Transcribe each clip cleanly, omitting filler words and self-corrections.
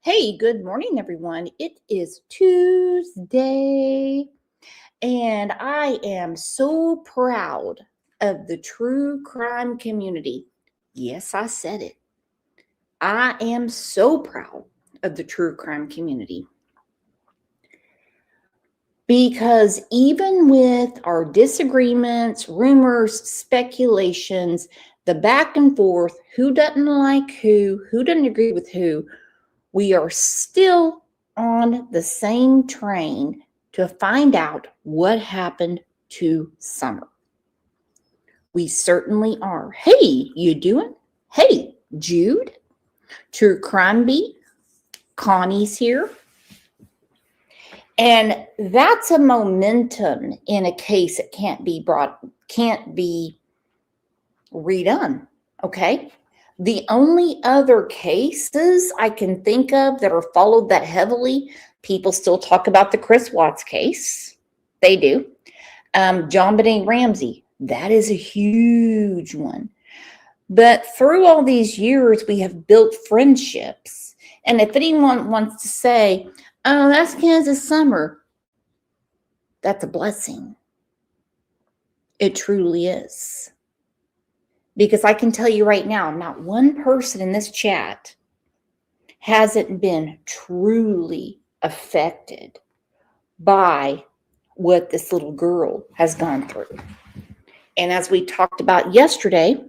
Hey, good morning, everyone. It is Tuesday, and I am so proud of the true crime community. Yes, I said it. I am so proud of the true crime community. Because even with our disagreements, rumors, speculations, the back and forth, who doesn't like who doesn't agree with who, we are still on the same train to find out what happened to Summer. We certainly are. Hey, you doing? Hey, Jude, True Crime Beat, Connie's here. And that's a momentum in a case that can't be redone, okay? The only other cases I can think of that are followed that heavily, people still talk about the Chris Watts case. They do. John Benet Ramsey, that is a huge one. But through all these years, we have built friendships. And if anyone wants to say, oh, that's Kansas Summer, that's a blessing. It truly is. Because I can tell you right now, not one person in this chat hasn't been truly affected by what this little girl has gone through. And as we talked about yesterday,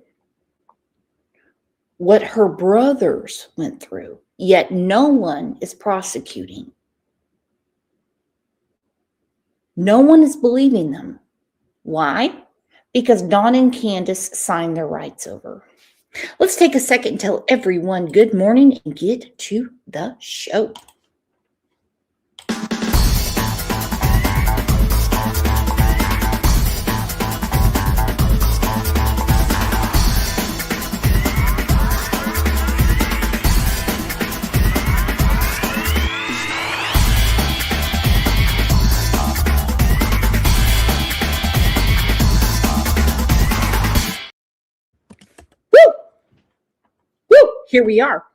what her brothers went through, yet no one is prosecuting. No one is believing them. Why? Because Dawn and Candace signed their rights over. Let's take a second and tell everyone good morning and get to the show. Here we are.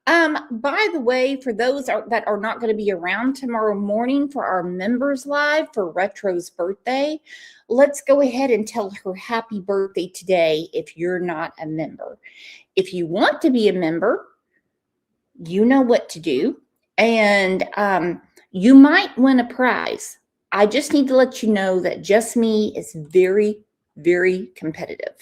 By the way, for those that are not going to be around tomorrow morning for our members live for Retro's birthday, let's go ahead and tell her happy birthday today if you're not a member. If you want to be a member, you know what to do. And you might win a prize. I just need to let you know that Just Me is very, very competitive.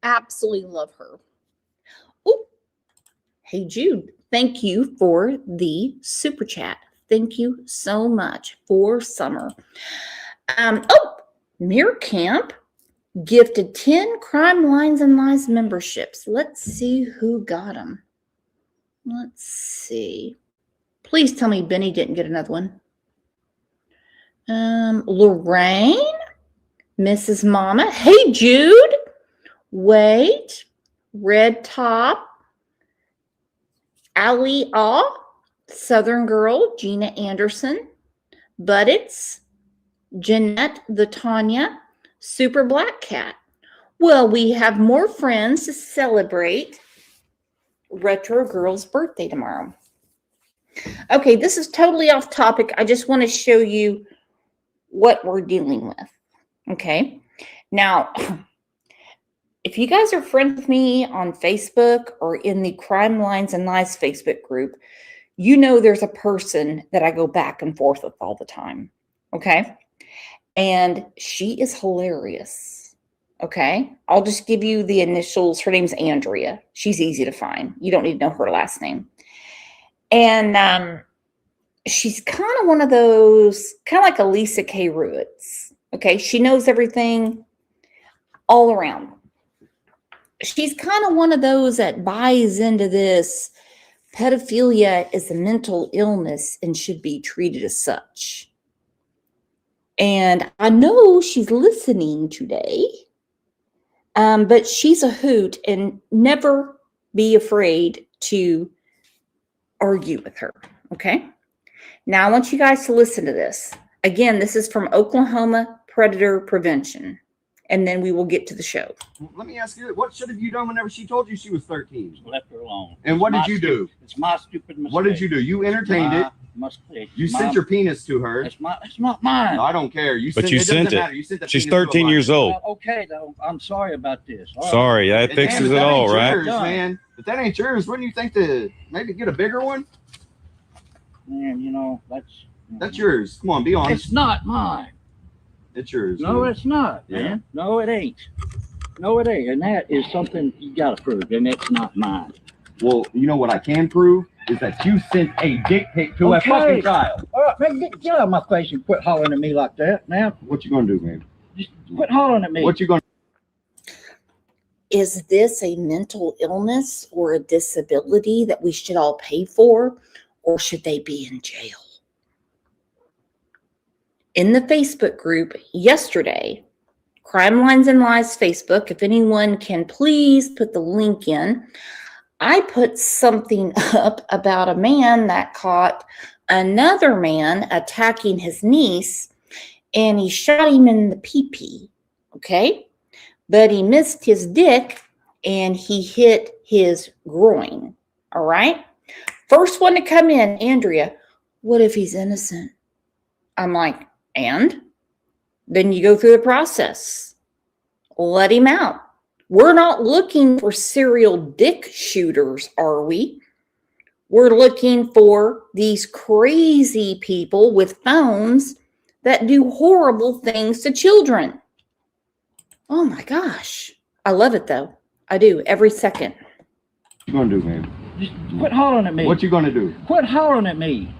Absolutely love her. Oh, hey Jude, thank you for the super chat. Thank you so much for Summer. Mirror Camp gifted 10 Crime Lines and Lies memberships. Let's see who got them. Let's see. Please tell me Benny didn't get another one. Lorraine, Mrs. Mama. Hey, Jude. Wait. Red Top. Ali Aw. Southern Girl. Gina Anderson. Buddits. Jeanette the Tanya. Super Black Cat. Well, we have more friends to celebrate Retro Girl's birthday tomorrow. Okay, this is totally off topic. I just want to show you what we're dealing with. Okay, now, if you guys are friends with me on Facebook or in the Crime Lines and Lies Facebook group, you know there's a person that I go back and forth with all the time. Okay, and she is hilarious. Okay, I'll just give you the initials. Her name's Andrea. She's easy to find. You don't need to know her last name. And she's kind of one of those, kind of like Elisa K. Ruitz. Okay, she knows everything all around. She's kind of one of those that buys into this pedophilia is a mental illness and should be treated as such. And I know she's listening today, but she's a hoot, and never be afraid to argue with her. Okay. Now I want you guys to listen to this. Again, this is from Oklahoma Predator Prevention. And then we will get to the show. Let me ask you, what should have you done whenever she told you she was 13? Left her alone. And what did you do? It's my stupid mistake. What did you do? You entertained it. Mistake. You sent your penis to her. It's not mine. No, I don't care. You But sent, you it sent doesn't it. matter. You sent the She's penis to a 13 years minor. old. Okay, though. I'm sorry about this. All right. Sorry, that fixes it that all, ain't right? yours, man. If that ain't yours, wouldn't you think to maybe get a bigger one? Man, you know, That's yours. Come on, be honest. It's not mine. It's yours. No, man. it's not, Yeah. man. No, it ain't. No, it ain't. And that is something you gotta prove, and it's not mine. Well, you know what I can prove is that you sent a dick pic to a fucking child. All right, man, get out of my face and quit hollering at me like that. Now, What you gonna do, man? just quit hollering at me. What you gonna? Is this a mental illness or a disability that we should all pay for, or should they be in jail? In the Facebook group yesterday, Crime Lines and Lies Facebook, if anyone can please put the link in, I put something up about a man that caught another man attacking his niece, and he shot him in the pee-pee, okay? But he missed his dick, and he hit his groin, all right? First one to come in, Andrea, what if he's innocent? I'm like, and? Then you go through the process. Let him out. We're not looking for serial dick shooters, are we? We're looking for these crazy people with phones that do horrible things to children. Oh my gosh. I love it though. I do every second. What you gonna do, man? Just quit hollering at me. What you gonna do? Quit hollering at me.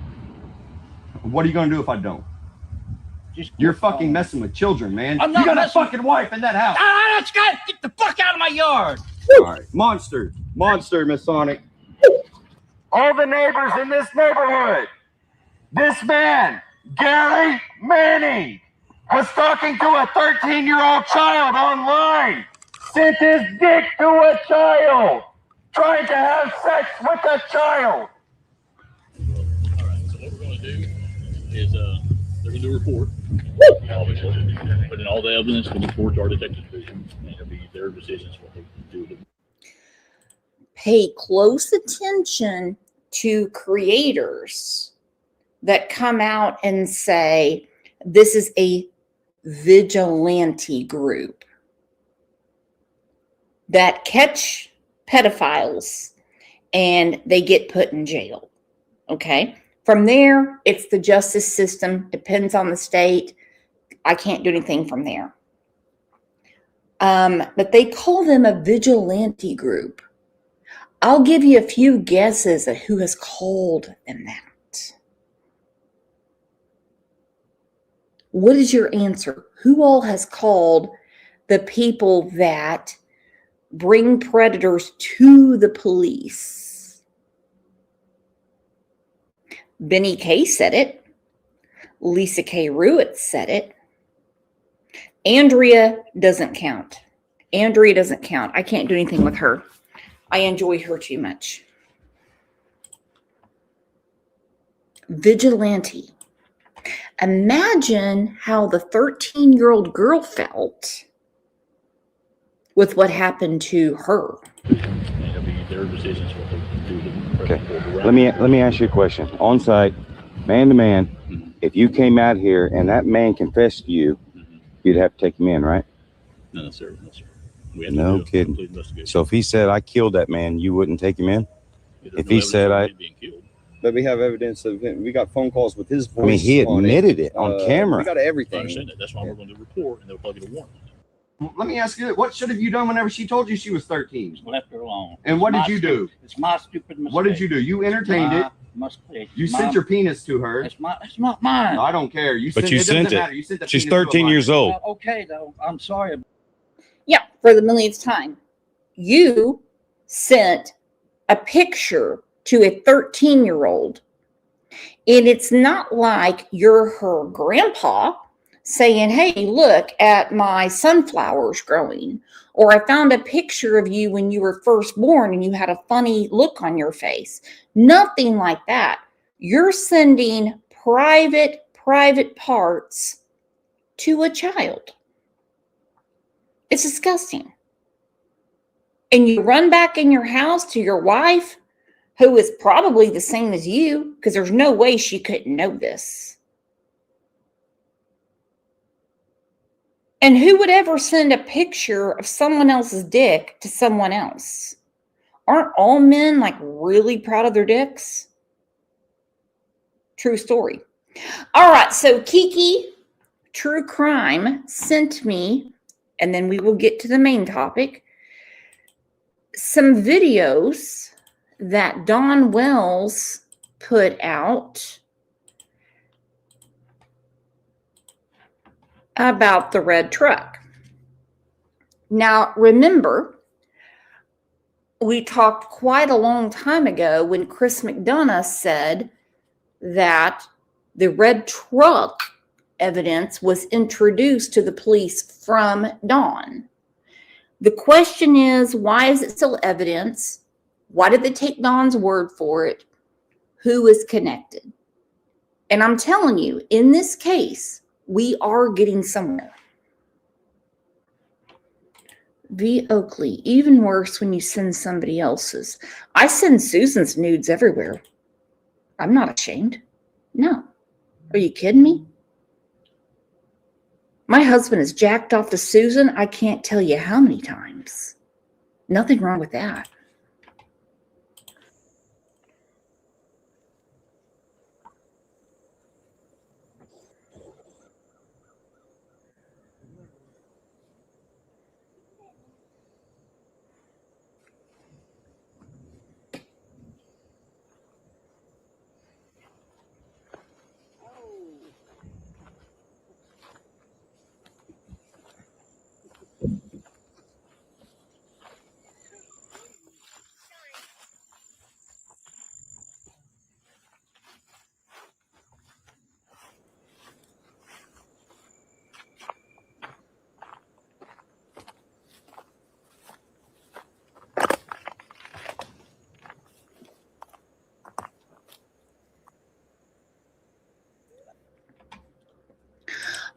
What are you gonna do if I don't? Just You're quit fucking hollering. messing with children, man. I'm not You got a messing- fucking wife in that house. Let's go. Get the fuck out of my yard. All right. Monster, Masonic. All the neighbors in this neighborhood. This man, Gary Manning, was talking to a 13-year-old child online. Sent his dick to a child. Trying to have sex with a child. All right, so what we're going to do is they're going to do a report, obviously, put in all the evidence for the report to our detective division, and it'll be their decisions what they do with it. Pay close attention to creators that come out and say, this is a vigilante group that catch pedophiles and they get put in jail. Okay. From there, it's the justice system, depends on the state. I can't do anything from there. But they call them a vigilante group. I'll give you a few guesses at who has called them that. What is your answer? Who all has called the people that bring predators to the police? Benny K said it. Lisa K. Ruitt said it. Andrea doesn't count. Andrea doesn't count. I can't do anything with her. I enjoy her too much. Vigilante. Imagine how the 13-year-old girl felt with what happened to her. And it'll be their decisions what they do to Okay. Let me ask you a question. On site, man to man, if you came out here and that man confessed to you, you'd have to take him in, right? No, sir. No, sir. We have to No do a kidding. complete investigation. So if he said I killed that man, you wouldn't take him in? There's if no he evidence said of I- him being killed. But we have evidence of him. We got phone calls with his voice. I mean, he on admitted it on We camera. got I everything. understand that. That's why we're going to do a report, and they'll probably get a warrant. Let me ask you, what should have you done whenever she told you she was 13? Just left her alone. And what It's did you my do? It's my stupid mistake. What did you do? You entertained it. Mistake. You sent your penis to her. It's not mine. No, I don't care. You But sent, you it doesn't sent it. matter. You sent the She's penis to a 13 years minor. old. Well, okay, though. I'm sorry. Yeah, for the millionth time. You sent a picture to a 13-year-old. And it's not like you're her grandpa saying, hey, look at my sunflowers growing. Or I found a picture of you when you were first born and you had a funny look on your face. Nothing like that. You're sending private parts to a child. It's disgusting. And you run back in your house to your wife, who is probably the same as you, because there's no way she couldn't know this. And who would ever send a picture of someone else's dick to someone else? Aren't all men like really proud of their dicks? True story. All right, so Kiki True Crime sent me, and then we will get to the main topic, some videos that Don Wells put out about the red truck. Now, remember, we talked quite a long time ago when Chris McDonough said that the red truck evidence was introduced to the police from Don. The question is, why is it still evidence? Why did they take Don's word for it? Who is connected? And I'm telling you, in this case, we are getting somewhere. V. Oakley, even worse when you send somebody else's. I send Susan's nudes everywhere. I'm not ashamed. No. Are you kidding me? My husband has jacked off to Susan. I can't tell you how many times. Nothing wrong with that.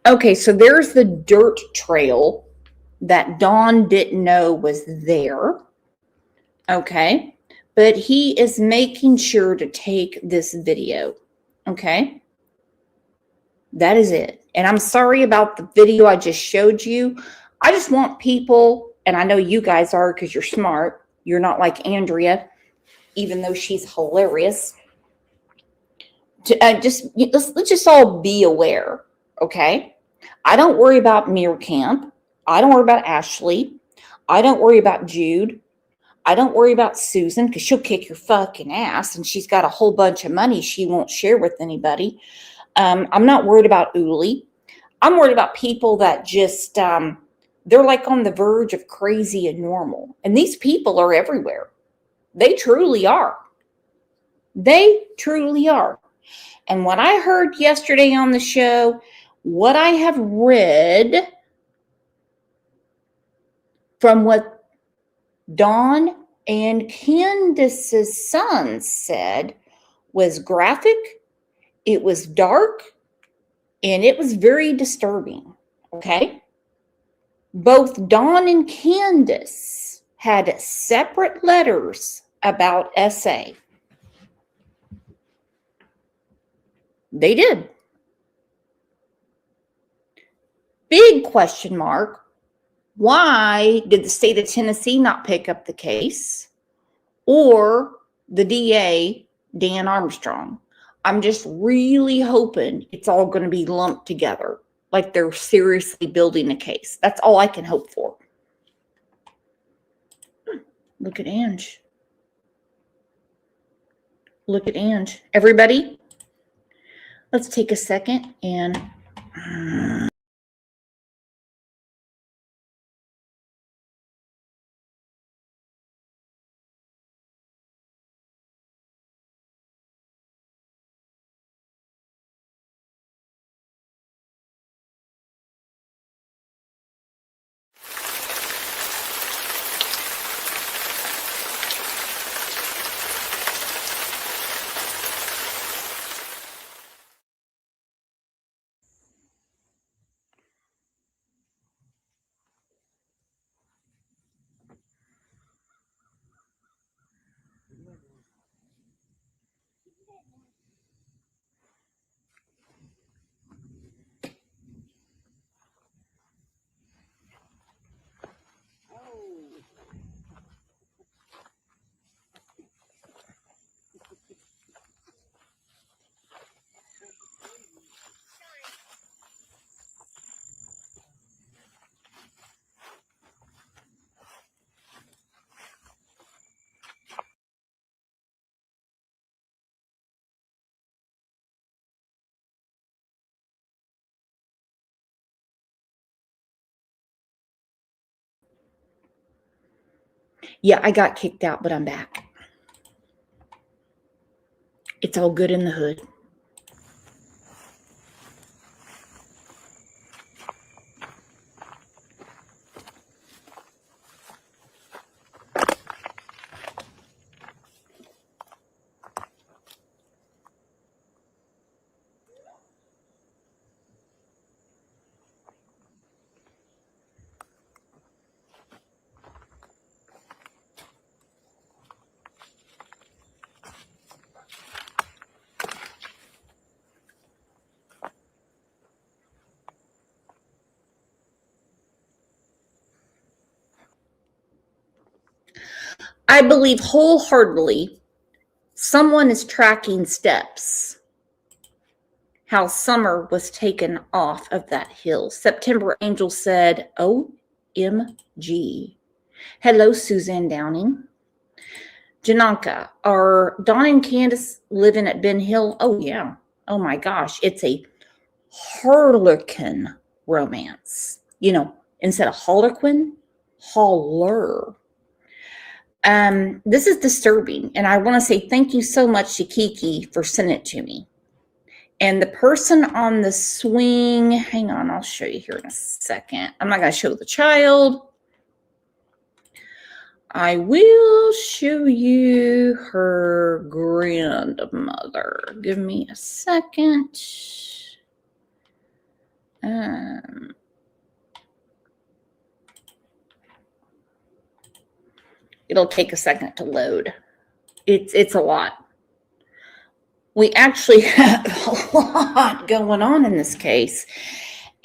Okay, so there's the dirt trail that Don didn't know was there. Okay, but he is making sure to take this video. Okay, that is it. And I'm sorry about the video I just showed you. I just want people, and I know you guys are because you're smart. You're not like Andrea, even though she's hilarious. Let's just all be aware. Okay. I don't worry about Mirror Camp. I don't worry about Ashley. I don't worry about Jude. I don't worry about Susan because she'll kick your fucking ass and she's got a whole bunch of money she won't share with anybody. I'm not worried about Uli. I'm worried about people that just, they're like on the verge of crazy and normal. And these people are everywhere. They truly are. They truly are. And what I heard yesterday on the show, what I have read from what Dawn and Candace's son said was graphic, it was dark, and it was very disturbing. Okay? Both Dawn and Candace had separate letters about SA. They did. Big question mark. Why did the state of Tennessee not pick up the case? Or the DA, Dan Armstrong? I'm just really hoping it's all going to be lumped together. Like they're seriously building a case. That's all I can hope for. Look at Ange. Look at Ange. Everybody, let's take a second and yeah, I got kicked out, but I'm back. It's all good in the hood. I believe wholeheartedly someone is tracking steps. How Summer was taken off of that hill. September Angel said, OMG. Hello, Suzanne Downing. Jananka, are Dawn and Candace living at Ben Hill? Oh, yeah. Oh, my gosh. It's a Harlequin romance. You know, instead of Harlequin, Holler. This is disturbing, and I want to say thank you so much to Kiki for sending it to me. And the person on the swing, hang on, I'll show you here in a second. I'm not going to show the child. I will show you her grandmother. Give me a second. It'll take a second to load. It's a lot. We actually have a lot going on in this case.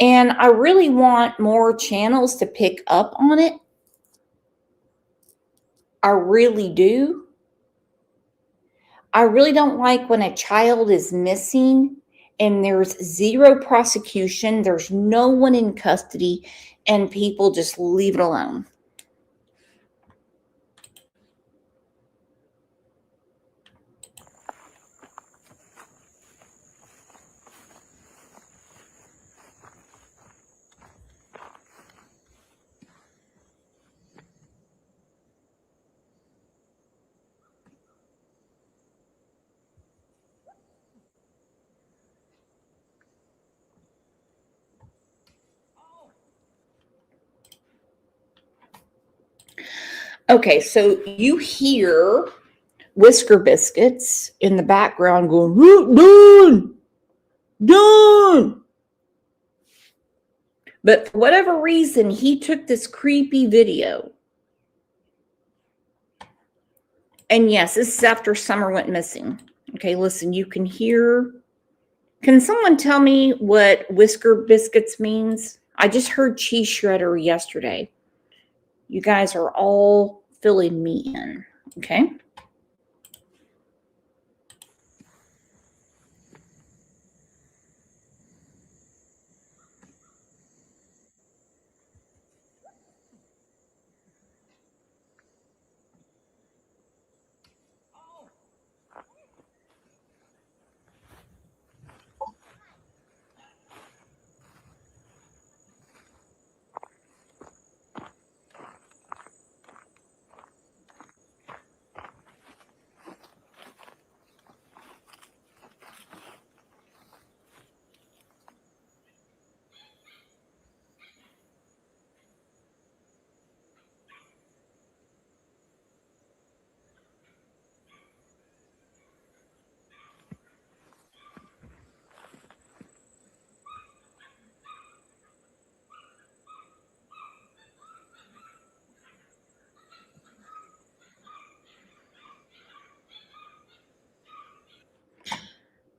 And I really want more channels to pick up on it. I really do. I really don't like when a child is missing and there's zero prosecution, there's no one in custody, and people just leave it alone. Okay, so you hear Whisker Biscuits in the background going, Done! Done! But for whatever reason, he took this creepy video. And yes, this is after Summer went missing. Okay, listen, you can hear. Can someone tell me what Whisker Biscuits means? I just heard cheese shredder yesterday. You guys are all filling me in. Okay.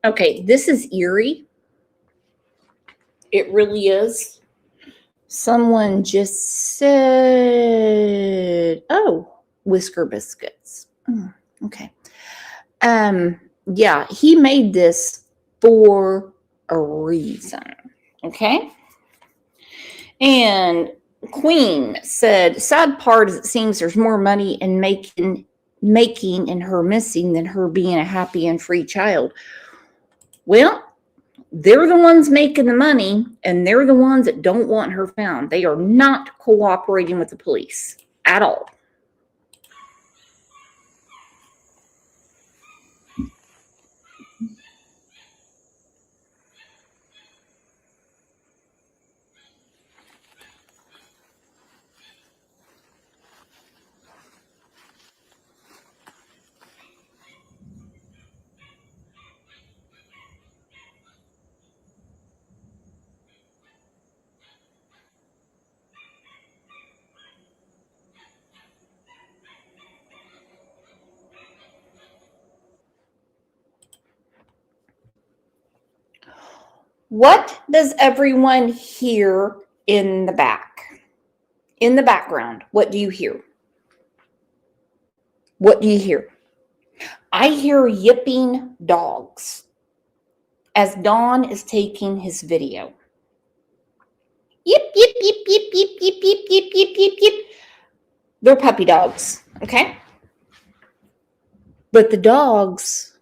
Okay, this is eerie. It really is. Someone just said, "Oh, Whisker Biscuits." Okay. Yeah, he made this for a reason. Okay. And Queen said, "Sad part is it seems there's more money in making and her missing than her being a happy and free child." Well, they're the ones making the money, and they're the ones that don't want her found. They are not cooperating with the police at all. What does everyone hear in the back? In the background, what do you hear? What do you hear? I hear yipping dogs as Don is taking his video. Yip, yip, yip, yip, yip, yip, yip, yip, yip, yip, yip. They're puppy dogs, okay? But the dogs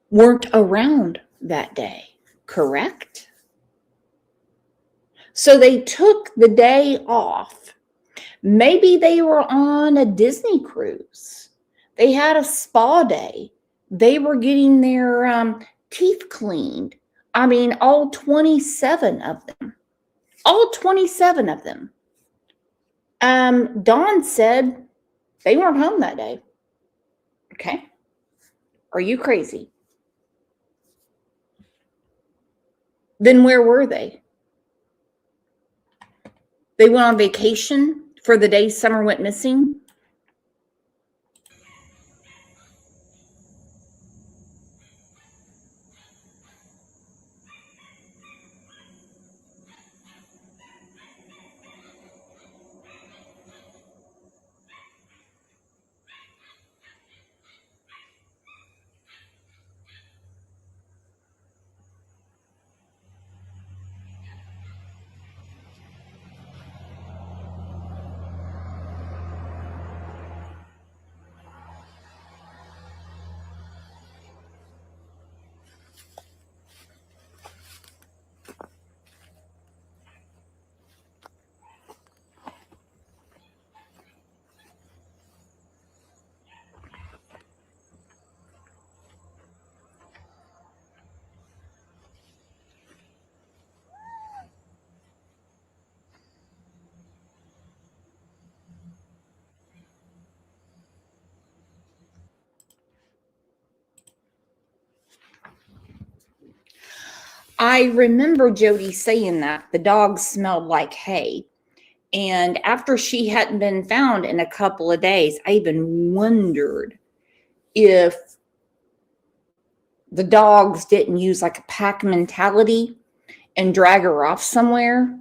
weren't around that day, correct? So they took the day off. Maybe they were on a Disney cruise. They had a spa day. They were getting their teeth cleaned. I mean, all 27 of them. All 27 of them. Dawn said they weren't home that day. Okay. Are you crazy? Then where were they? They went on vacation for the day Summer went missing. I remember Jody saying that the dog smelled like hay. And after she hadn't been found in a couple of days, I even wondered if the dogs didn't use like a pack mentality and drag her off somewhere.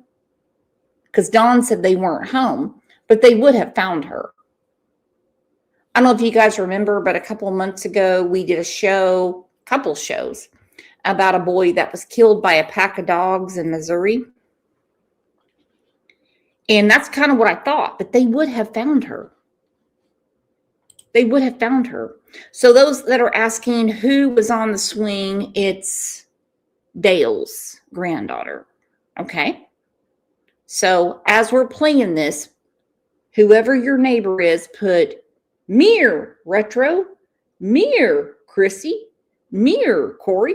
Because Dawn said they weren't home, but they would have found her. I don't know if you guys remember, but a couple of months ago, we did a couple shows, about a boy that was killed by a pack of dogs in Missouri. And that's kind of what I thought, but they would have found her. They would have found her. So those that are asking who was on the swing, it's Dale's granddaughter. Okay. So as we're playing this, whoever your neighbor is, put mirror Retro, mirror Chrissy, mirror Corey.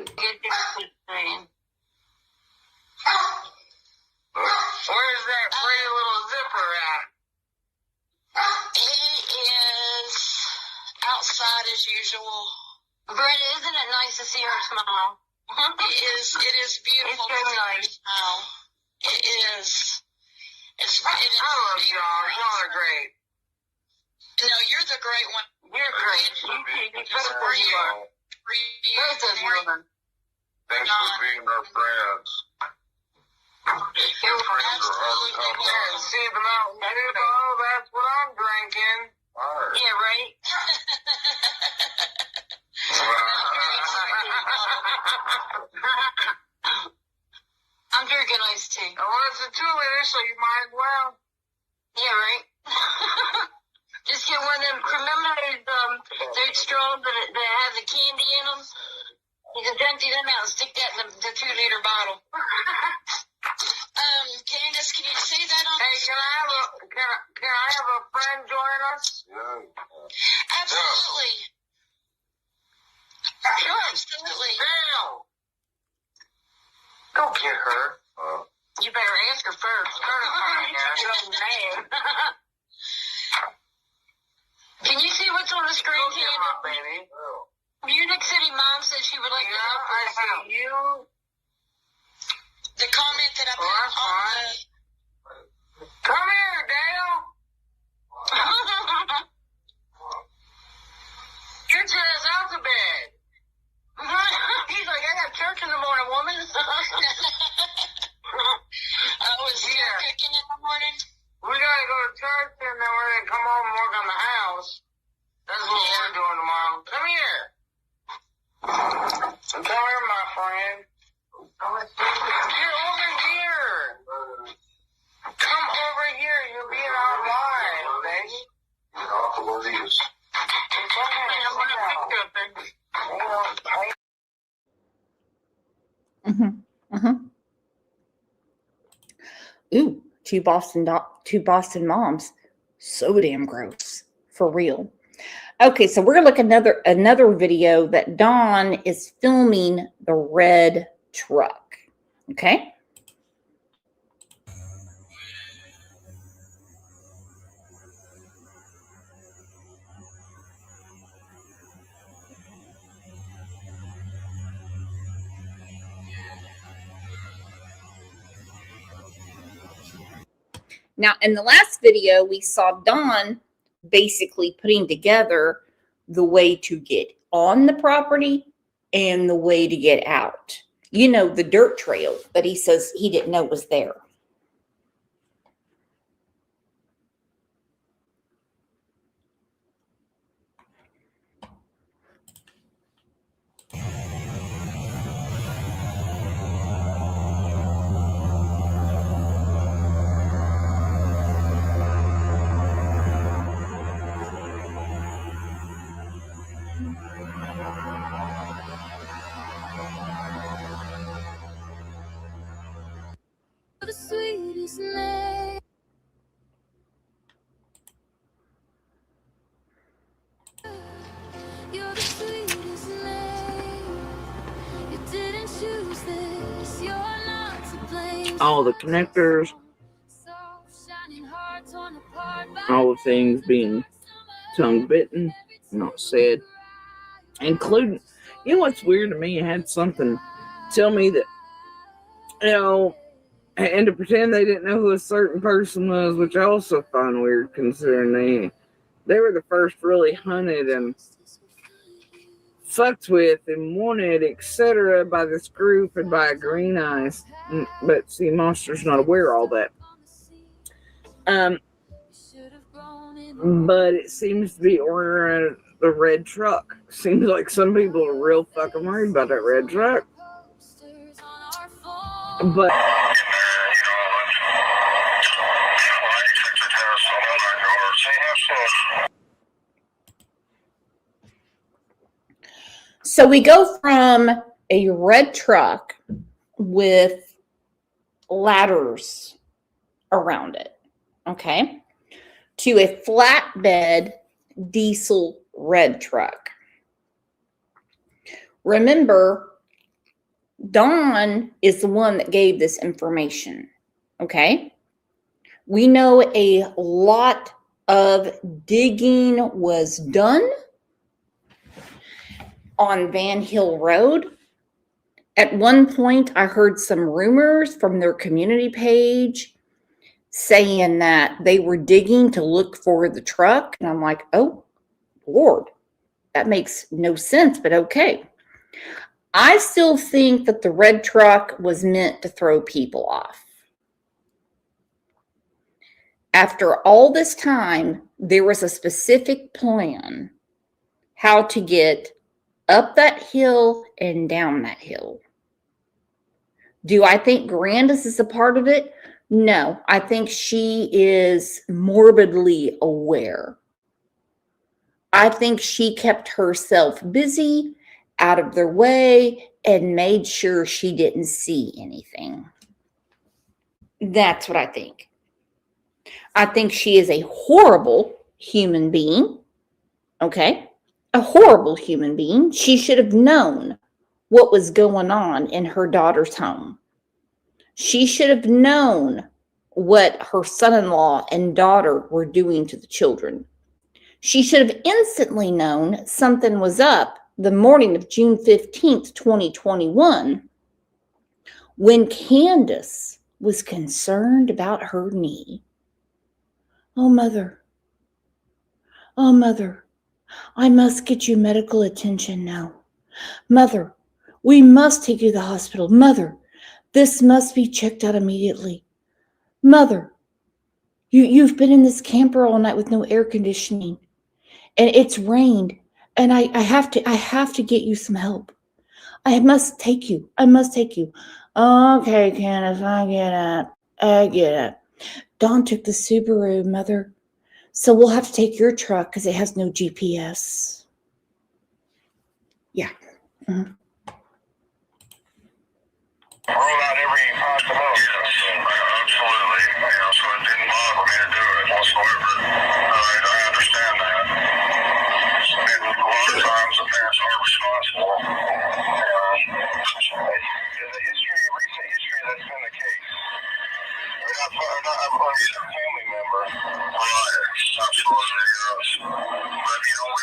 Where's that pretty little zipper at? He is outside as usual. Brenda, isn't it nice to see her smile? It is beautiful. It's so nice. It is. I love y'all. Y'all are great. No, you're the great one. You're great. Both of you. Both of you. Thanks for being our friends. See the mountain dew, though, that's what I'm drinking. Yeah, right? I'm drinking iced tea. Well, it's a 2-liter, so you might as well. Yeah, right? Just get one of them preliminaries, they're strong, but they have the candy in them. You just empty them out and stick that in the 2-liter bottle. Candace, can you say that on? Hey, can I have a friend join us? Yeah. Absolutely. Sure, absolutely. Dale! Go get her. You better ask her first. Can you see what's on the screen, Candace? Baby. Munich City Mom said she would like to help her. I see you. The comment that I put on the... Come here, Dale. Your ass out to bed. He's like, I got church in the morning, woman. I was here cooking in the morning. We gotta go to church and then we're gonna come home and work on the house. That's what we're doing tomorrow. Come here. Come here, my friend. Get over here. Come over here. You'll be in our lives, baby. Get off of these. Ooh, two Boston moms. So damn gross. For real. Okay, so we're gonna look at another video that Dawn is filming the red truck. Okay. Now, in the last video, we saw Dawn basically putting together the way to get on the property and the way to get out. You know, the dirt trail that he says he didn't know was there. The sweetest name. You're the sweetest name. You didn't choose this. You're not to blame. All the connectors, all the things being tongue bitten, not said, including, you know what's weird to me? It had something tell me that You know, and to pretend they didn't know who a certain person was, which I also find weird considering they were the first really hunted and fucked with and wanted, etc., by this group and by Green Eyes. But see, Monster's not aware of all that. But it seems to be ordering the red truck. Seems like some people are real fucking worried about that red truck. But so we go from a red truck with ladders around it, okay, to a flatbed diesel red truck. Remember, Dawn is the one that gave this information, okay? We know a lot of digging was done on Van Hill Road. At one point, I heard some rumors from their community page saying that they were digging to look for the truck. And I'm like, oh, Lord, that makes no sense, but okay. I still think that the red truck was meant to throw people off. After all this time, there was a specific plan how to get up that hill and down that hill. Do I think Grandis is a part of it? No, I think she is morbidly aware. I think she kept herself busy, out of their way, and made sure she didn't see anything. That's what I think. I think she is a horrible human being. Okay? A horrible human being. She should have known what was going on in her daughter's home. She should have known what her son-in-law and daughter were doing to the children. She should have instantly known something was up the morning of June 15th, 2021, when Candace was concerned about her knee. Oh, Mother. Oh, Mother. I must get you medical attention now. Mother, we must take you to the hospital. Mother, this must be checked out immediately. Mother, you've been in this camper all night with no air conditioning, and it's rained, and I have to get you some help. I must take you. Okay, Candace, I get it. Dawn took the Subaru, Mother, so we'll have to take your truck because it has no GPS. Yeah. Mm-hmm. Rule out every possibility. Absolutely. So it didn't bother me to do it whatsoever. I understand that. And a lot of times the parents are responsible. The recent history that's been the case. I'm not a family member. Right. Absolutely, yes. But, we don't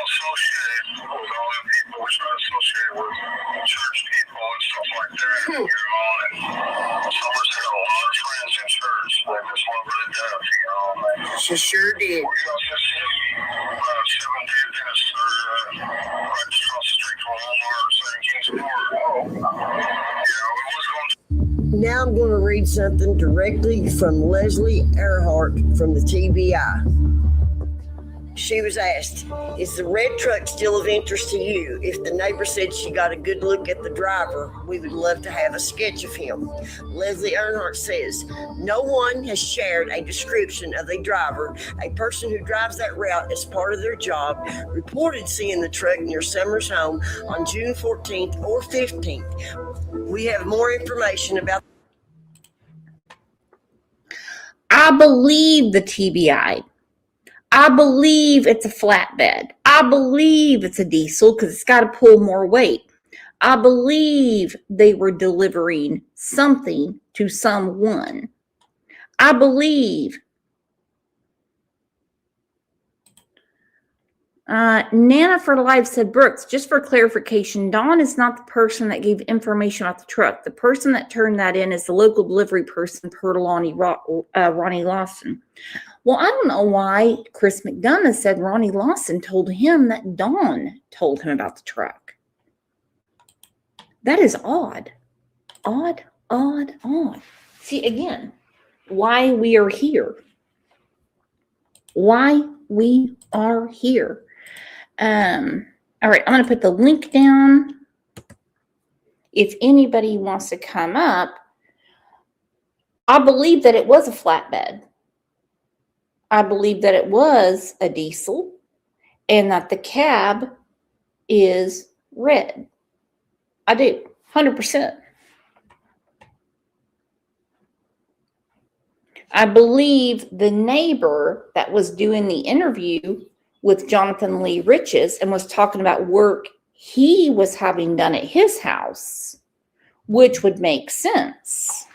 associate with all them people. We try to associate with church people and stuff like that. And Summer's had a lot of friends in church. They just love her to death, She sure did. We got this Seventh-day Adventist right across the street from Walmart, St. King's Court. It was going to. Now I'm going to read something directly from Leslie Earhart from the TBI. She was asked, is the red truck still of interest to you? If the neighbor said she got a good look at the driver, we would love to have a sketch of him. Leslie Earhart says, no one has shared a description of a driver. A person who drives that route as part of their job reported seeing the truck near Summers' home on June 14th or 15th. We have more information about. I believe the TBI. I believe it's a flatbed. I believe it's a diesel because it's got to pull more weight. I believe they were delivering something to someone. I believe Nana for Life said, Brooks, just for clarification, Dawn is not the person that gave information about the truck. The person that turned that in is the local delivery person, per Ronnie Lawson. Well, I don't know why Chris McDonough said Ronnie Lawson told him that Dawn told him about the truck. That is odd. Odd. See, again, why we are here. Why we are here. All right, I'm going to put the link down. If anybody wants to come up, I believe that it was a flatbed. I believe that it was a diesel and that the cab is red. I do, 100%. I believe the neighbor that was doing the interview with Jonathan Lee Riches and was talking about work he was having done at his house, which would make sense.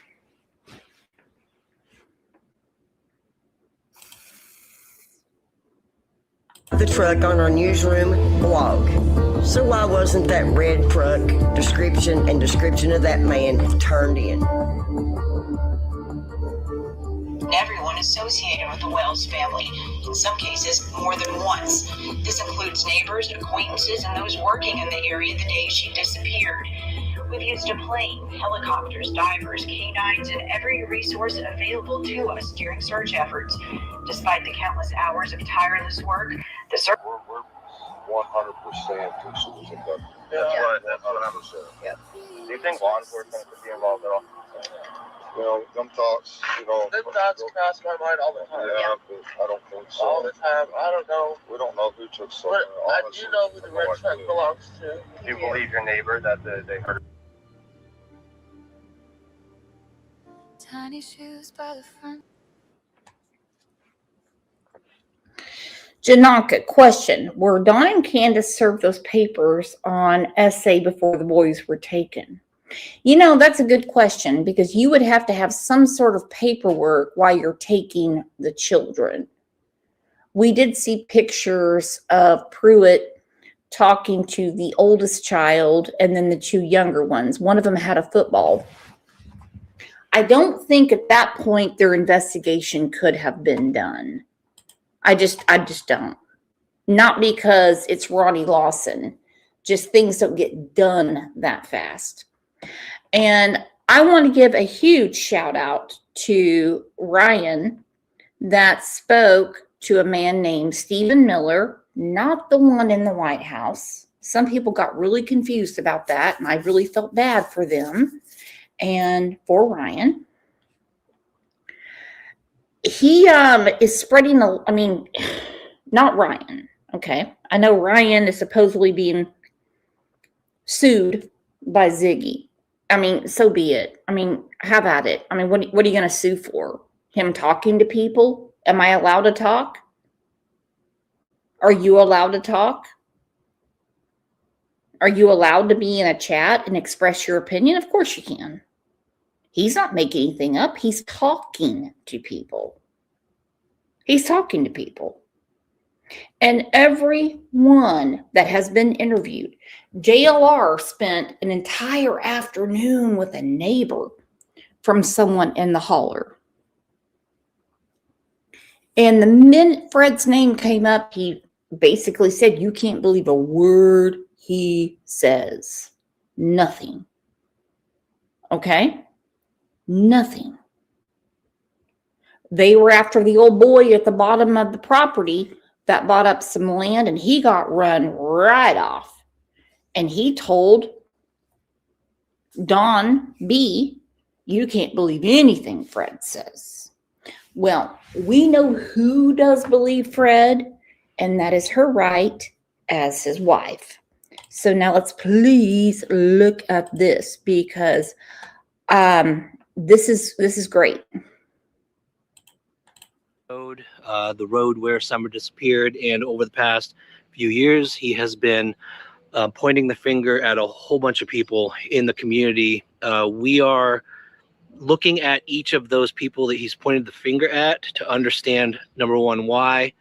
The truck on our newsroom blog. So why wasn't that red truck description of that man turned in? Everyone associated with the Wells family, in some cases more than once. This includes neighbors, acquaintances, and those working in the area the day she disappeared. We've used a plane, helicopters, divers, canines, and every resource available to us during search efforts. Despite the countless hours of tireless work, the search... We're 100% exclusive. That's what I'm saying. Yeah. Do you think law enforcement could be involved at all? Them thoughts, Them thoughts cross my mind all the time. Yeah, but I don't think so. All the time. I don't know. We don't know who took something. But I do know who the red truck belongs to. Do you believe your neighbor that they heard? Tiny shoes by the front. Janaka, question. Were Don and Candace served those papers on SA before the boys were taken? That's a good question because you would have to have some sort of paperwork while you're taking the children. We did see pictures of Pruitt talking to the oldest child and then the two younger ones. One of them had a football. I don't think at that point their investigation could have been done. I just don't. Not because it's Ronnie Lawson. Just things don't get done that fast. And I want to give a huge shout out to Ryan that spoke to a man named Stephen Miller, not the one in the White House. Some people got really confused about that, and I really felt bad for them and for Ryan. He is spreading not Ryan, okay? I know Ryan is supposedly being sued by Ziggy. So be it. Have at it. What are you going to sue for? Him talking to people? Am I allowed to talk? Are you allowed to talk? Are you allowed to be in a chat and express your opinion? Of course you can. He's not making anything up. He's talking to people. He's talking to people. And everyone that has been interviewed, JLR spent an entire afternoon with a neighbor from someone in the holler. And the minute Fred's name came up, he basically said, you can't believe a word he says. Nothing. Okay? Nothing. They were after the old boy at the bottom of the property that bought up some land, and he got run right off. And he told Don B, you can't believe anything Fred says. Well, we know who does believe Fred, and that is her right as his wife. So now let's please look at this because this is great. The road where Summer disappeared, and over the past few years, he has been pointing the finger at a whole bunch of people in the community. We are looking at each of those people that he's pointed the finger at to understand, number one, why,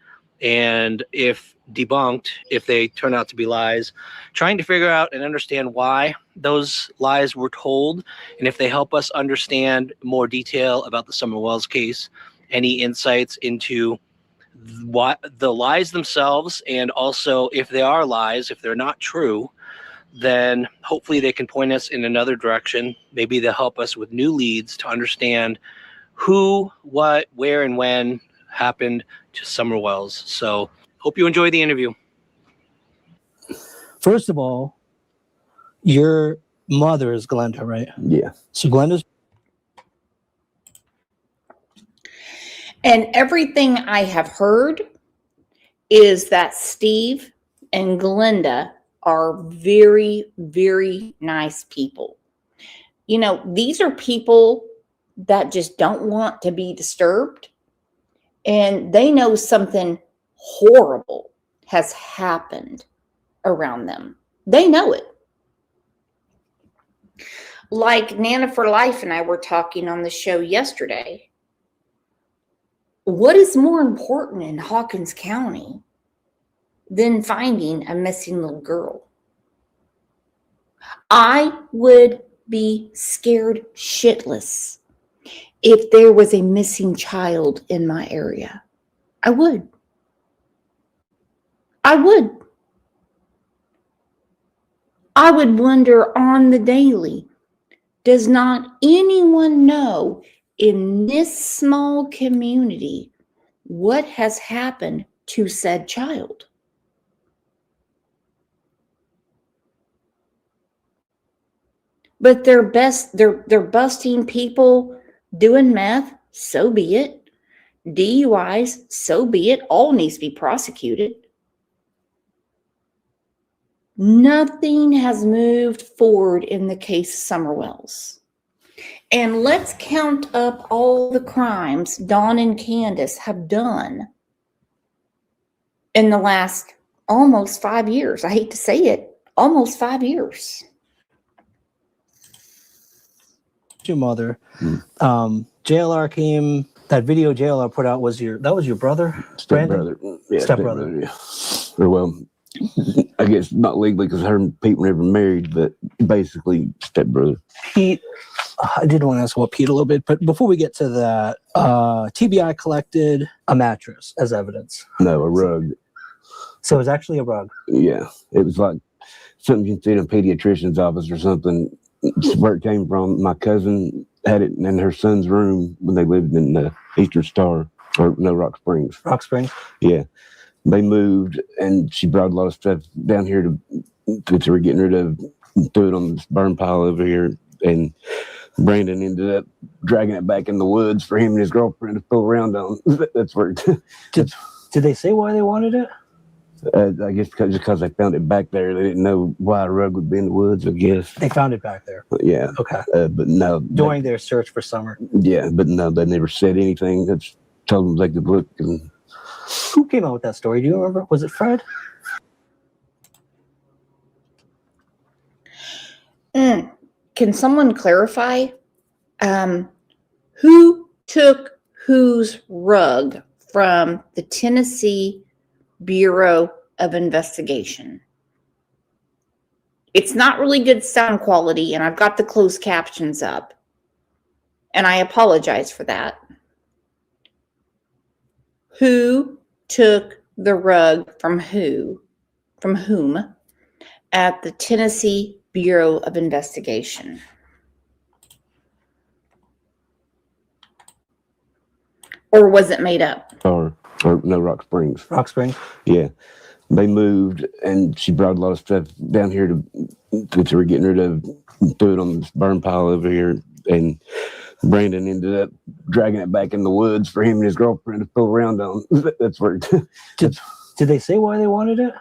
and if debunked if they turn out to be lies, trying to figure out and understand why those lies were told, and if they help us understand more detail about the Summer Wells case, any insights into what the lies themselves, and also if they are lies, if they're not true, then hopefully they can point us in another direction. Maybe they'll help us with new leads to understand who, what, where, and when happened to Summer Wells. So hope you enjoy the interview. First of all, your mother is Glenda, right? Yeah. So Glenda's. And everything I have heard is that Steve and Glenda are very, very nice people. You know, these are people that just don't want to be disturbed, and they know something horrible has happened around them. They know it. Like Nana for Life and I were talking on the show yesterday. What is more important in Hawkins County than finding a missing little girl? I would be scared shitless if there was a missing child in my area. I would. I would wonder on the daily, does not anyone know in this small community what has happened to said child? But they're busting people doing meth, so be it. DUIs, so be it. All needs to be prosecuted. Nothing has moved forward in the case of Summer Wells. And let's count up all the crimes Dawn and Candace have done in the last almost 5 years. I hate to say it, almost 5 years. Your mother. JLR came. That video JLR put out was your brother, Stepbrother. Yeah, Stepbrother. Yeah. Or well, I guess not legally because her and Pete were never married, but basically stepbrother. Pete. I did want to ask about Pete a little bit, but before we get to that, TBI collected a mattress as evidence. No, a rug. So it was actually a rug. Yeah, it was like something you can see in a pediatrician's office or something. It's where it came from. My cousin had it in her son's room when they lived in the Eastern Star, or no, Rock Springs. Rock Springs? Yeah. They moved, and she brought a lot of stuff down here that they were getting rid of, threw it on this burn pile over here, and Brandon ended up dragging it back in the woods for him and his girlfriend to pull around on. That's where Did they say why they wanted it? I guess because they found it back there. They didn't know why a rug would be in the woods, I guess. They found it back there. Yeah. Okay. But no. During their search for Summer. Yeah, but no, they never said anything. That's told them they could look. And who came out with that story? Do you remember? Was it Fred? Can someone clarify who took whose rug from the Tennessee Bureau of Investigation? It's not really good sound quality, and I've got the closed captions up, and I apologize for that. Who took the rug from who? From whom? At the Tennessee Bureau of Investigation. Or was it made up? Or no, Rock Springs. Rock Springs? Yeah. They moved, and she brought a lot of stuff down here that they were getting rid of, threw it on this burn pile over here, and Brandon ended up dragging it back in the woods for him and his girlfriend to pull around on. That's where Did they say why they wanted it?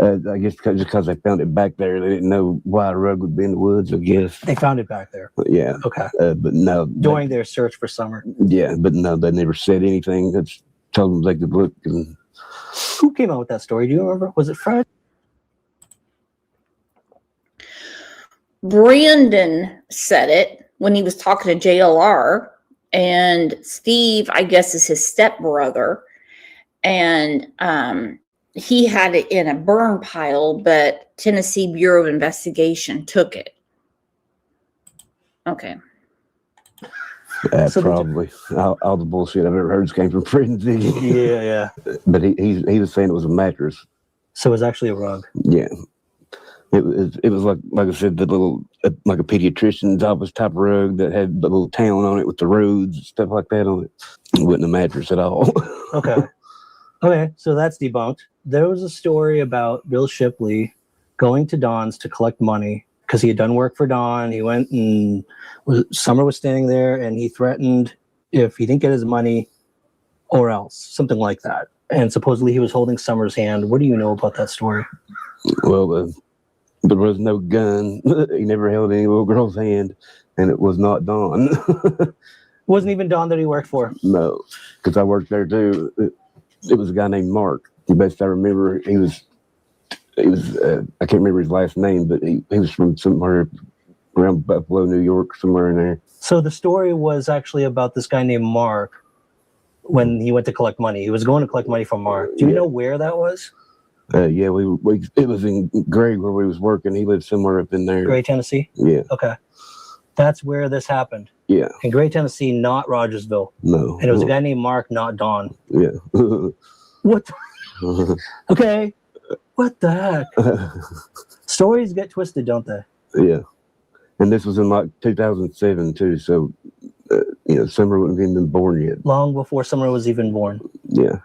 I guess because they found it back there. They didn't know why a rug would be in the woods, I guess. They found it back there. Yeah. Okay. But no. During their search for Summer. Yeah, but no, they never said anything. That's told them they could look. And who came out with that story? Do you remember? Was it Fred? Brandon said it when he was talking to JLR, and Steve, I guess, is his stepbrother. And he had it in a burn pile, but Tennessee Bureau of Investigation took it. Okay. So Probably all the bullshit I've ever heard came from prison. Yeah. But he was saying it was a mattress. So it was actually a rug. Yeah. It was like I said, the little like a pediatrician's office type rug that had the little town on it with the roads and stuff like that on it. It wasn't a mattress at all. Okay, so that's debunked. There was a story about Bill Shipley going to Don's to collect money because he had done work for Don. He went and Summer was standing there, and he threatened if he didn't get his money or else, something like that. And supposedly he was holding Summer's hand. What do you know about that story? Well, there was no gun. He never held any little girl's hand, and it was not Don. It wasn't even Don that he worked for. No, because I worked there too. It was a guy named Mark. The best I remember, he was. I can't remember his last name, but he was from somewhere around Buffalo, New York, somewhere in there. So the story was actually about this guy named Mark when he went to collect money. He was going to collect money from Mark. Do you know where that was? Yeah, it was in Gray where we was working. He lived somewhere up in there. Gray, Tennessee? Yeah. Okay. That's where this happened. Yeah. In Gray, Tennessee, not Rogersville. No. And it was a guy named Mark, not Don. Yeah. What? Okay. What the heck? Stories get twisted, don't they? Yeah. And this was in like 2007 too, so Summer wouldn't have even been born yet. Long before Summer was even born. Yeah.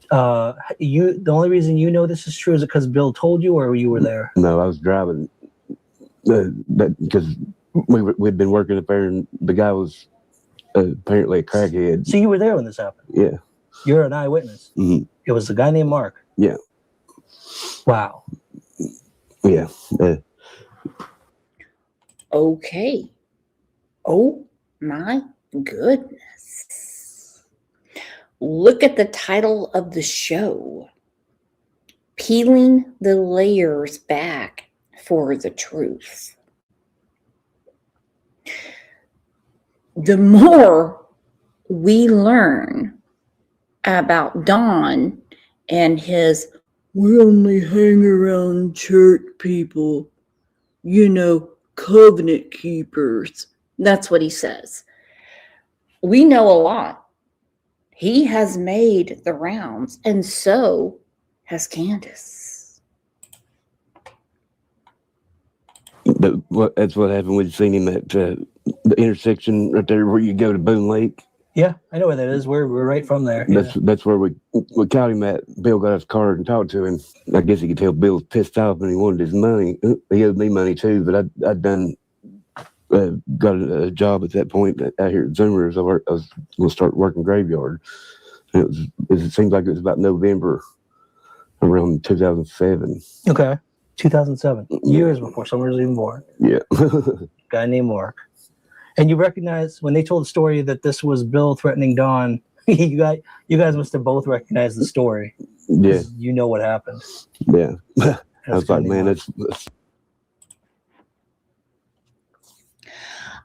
The only reason you know this is true is it because Bill told you, or you were there? No, I was driving. Because we'd been working up there, and the guy was apparently a crackhead. So you were there when this happened? Yeah. You're an eyewitness. Mm-hmm. It was a guy named Mark. Yeah. Wow. Yeah. Okay. Oh my goodness. Look at the title of the show. Peeling the layers back for the truth. The more we learn about Don and his "we only hang around church people, covenant keepers." That's what he says. We know a lot. He has made the rounds, and so has Candace. That's what happened. We'd seen him at the intersection right there where you go to Boone Lake. Yeah, I know where that is. We're right from there. That's where we caught him at. Bill got his card and talked to him. I guess you could tell Bill was pissed off and he wanted his money. He owed me money too, but I'd done got a job at that point out here at Zoomer's. I was going to start working graveyard. And it seems like it was about November around 2007. Okay, 2007, years before Summer was even born. Yeah. Guy named Mark. And you recognize when they told the story that this was Bill threatening Don, you guys must have both recognized the story. Yeah. You know what happened. Yeah. I was like, man, that's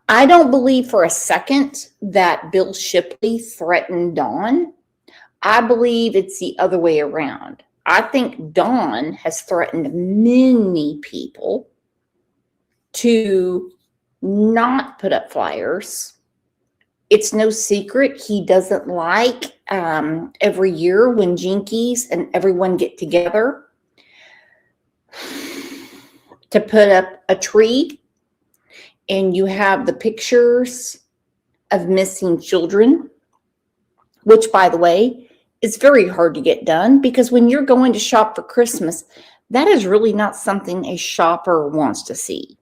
I don't believe for a second that Bill Shipley threatened Don. I believe it's the other way around. I think Don has threatened many people to not put up flyers. It's no secret he doesn't like every year when Jinkies and everyone get together to put up a tree, and you have the pictures of missing children, which, by the way, is very hard to get done because when you're going to shop for Christmas, that is really not something a shopper wants to see.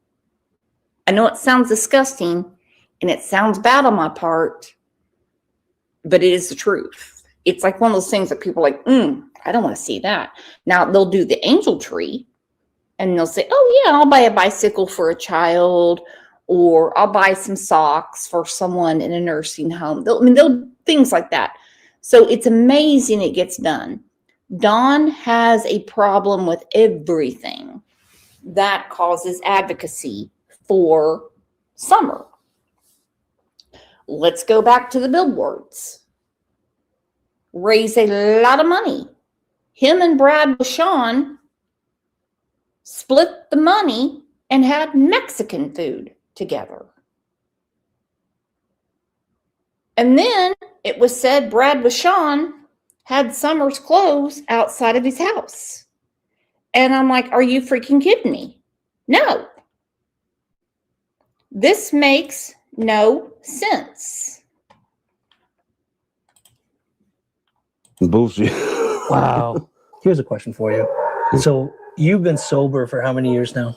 I know it sounds disgusting and it sounds bad on my part, but it is the truth. It's like one of those things that people are like, I don't want to see that. Now they'll do the angel tree and they'll say, oh yeah, I'll buy a bicycle for a child, or I'll buy some socks for someone in a nursing home. They'll things like that. So it's amazing it gets done. Don has a problem with everything that causes advocacy for Summer. Let's go back to the billboards. Raise a lot of money. him and Brad Bashan split the money and had Mexican food together. And then it was said Brad Bashan had Summer's clothes outside of his house. And I'm like, are you freaking kidding me? No. This makes no sense. Bullshit. Wow. Here's a question for you. So you've been sober for how many years now?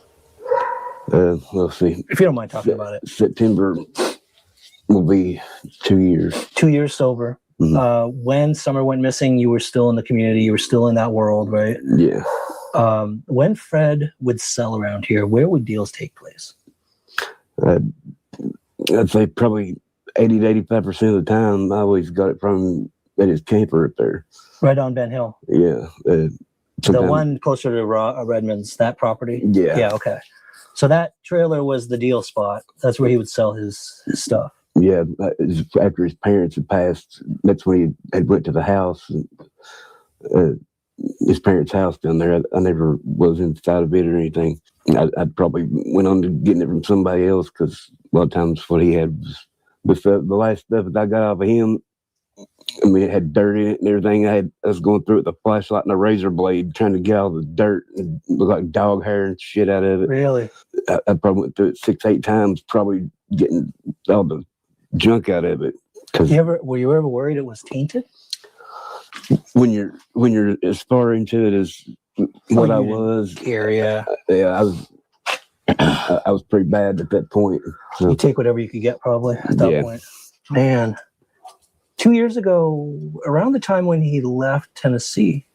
Let's see. If you don't mind talking about it. September will be 2 years. 2 years sober. Mhm. When Summer went missing, you were still in the community. You were still in that world, right? Yeah. When Fred would sell around here, where would deals take place? I'd say probably 80 to 85% of the time, I always got it from at his camper up there. Right on Ben Hill. Yeah. The one closer to Redmond's, that property? Yeah. Yeah, okay. So that trailer was the deal spot. That's where he would sell his stuff. Yeah. After his parents had passed, that's when he had went to the house. His parents' house down there. I never was inside of it or anything. I probably went on to getting it from somebody else because a lot of times what he had was the last stuff that I got off of him. I mean, it had dirt in it and everything. I was going through it with a flashlight and a razor blade trying to get all the dirt and look like dog hair and shit out of it. Really? I probably went through it 6-8 times, probably getting all the junk out of it. Were you ever worried it was tainted? When you're as far into it as what I was, yeah, I was pretty bad at that point. So. You take whatever you could get, probably at that point. Man, 2 years ago, around the time when he left Tennessee.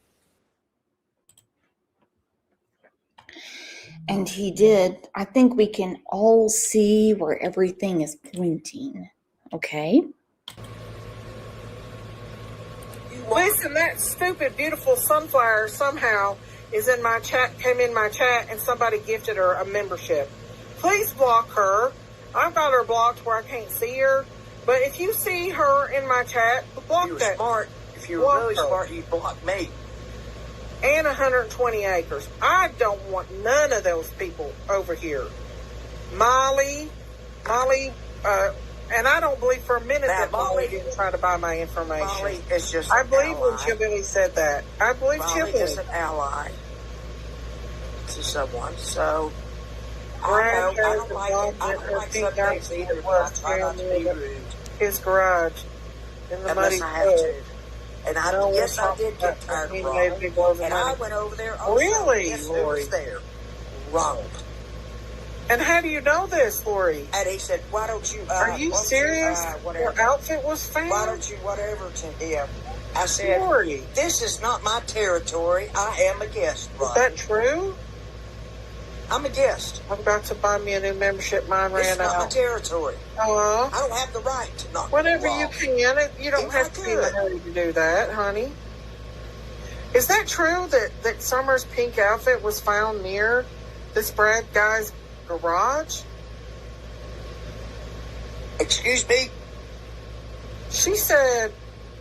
And he did. I think we can all see where everything is pointing. Okay? Listen, that stupid, beautiful sunflower somehow is in my chat, came in my chat, and somebody gifted her a membership. Please block her. I've got her blocked where I can't see her. But if you see her in my chat, block that. Smart. If you're Block really her. smart, you block me. And 120 acres. I don't want none of those people over here. Molly, and I don't believe for a minute that Molly didn't try to buy my information. Molly is just I an believe when ally. Chillbilly said that. I believe Molly Chillbilly. is an ally to someone. So Brad I has don't like it. I don't involvement like in subjects either, but I try not to be rude his garage in the muddy unless I have road. to. And I yes, I did get tired of Ronald. And I went over there. Also, Really, guess who Lori? was there? Ronald. And how do you know this, Lori? And he said, "Why don't you?" Are you serious? Your outfit was found. Why don't you whatever to him? I said, Lori. "This is not my territory. I am a guest." Is that true? I'm a guest. I've got to buy me a new membership. Mine This is ran not my out. territory. I don't have the right to knock Whenever the you law. can. You don't If have I to be in a could. hurry to do that, honey. Is that true that Summer's pink outfit was found near this Brad guy's garage? Excuse me? She said,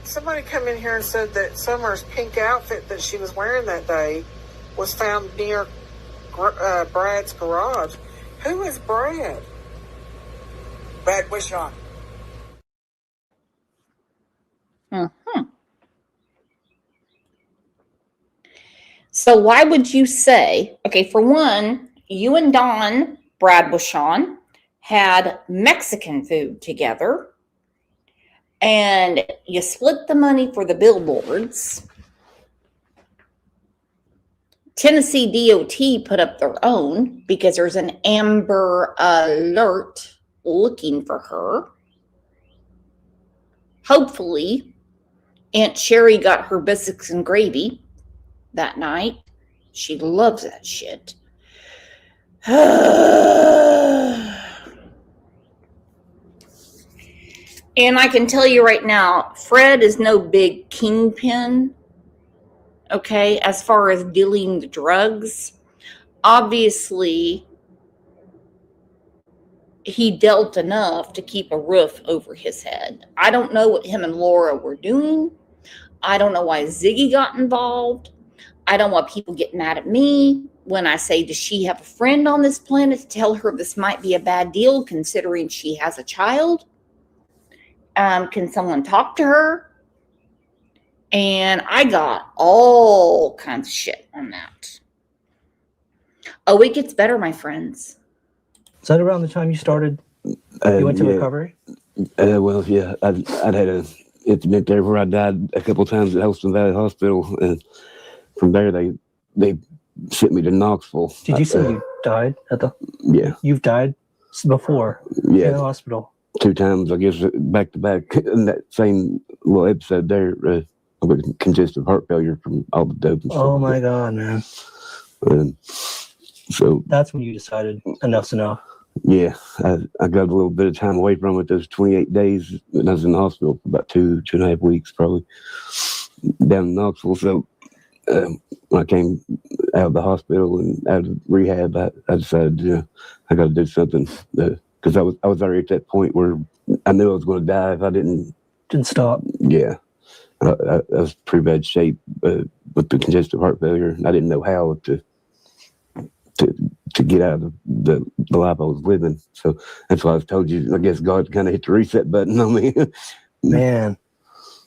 somebody come in here and said that Summer's pink outfit that she was wearing that day was found near Brad's garage. Who is Brad? Brad Wishon. So why would you say, okay, for one, you and Don, Brad Bashan, had Mexican food together and you split the money for the billboards. Tennessee DOT put up their own because there's an Amber Alert looking for her. Hopefully, Aunt Sherry got her biscuits and gravy that night. She loves that shit. And I can tell you right now, Fred is no big kingpin, okay, as far as dealing the drugs. Obviously, he dealt enough to keep a roof over his head. I don't know what him and Laura were doing. I don't know why Ziggy got involved. I don't want people getting mad at me when I say, does she have a friend on this planet to tell her this might be a bad deal considering she has a child? Can someone talk to her? And I got all kinds of shit on that. Oh, it gets better, my friends. Is that around the time you started? You went to recovery? Well, yeah, I'd had a incident there where I died a couple times at Helston Valley Hospital, and from there they sent me to Knoxville. Did you say you died at the? Yeah. You've died before in the hospital? 2 times, I guess, back to back in that same little episode there. With congestive heart failure from all the dope and stuff. Oh my God, man. So that's when you decided enough's enough. Yeah, I got a little bit of time away from it. Those 28 days, and I was in the hospital for about 2.5 weeks, probably down in Knoxville. So when I came out of the hospital and out of rehab, I decided, I got to do something because I was already at that point where I knew I was going to die if I didn't stop. Yeah, I was in pretty bad shape with the congestive heart failure. I didn't know how to get out of the life I was living. So that's why I told you, I guess God kind of hit the reset button on me. Man,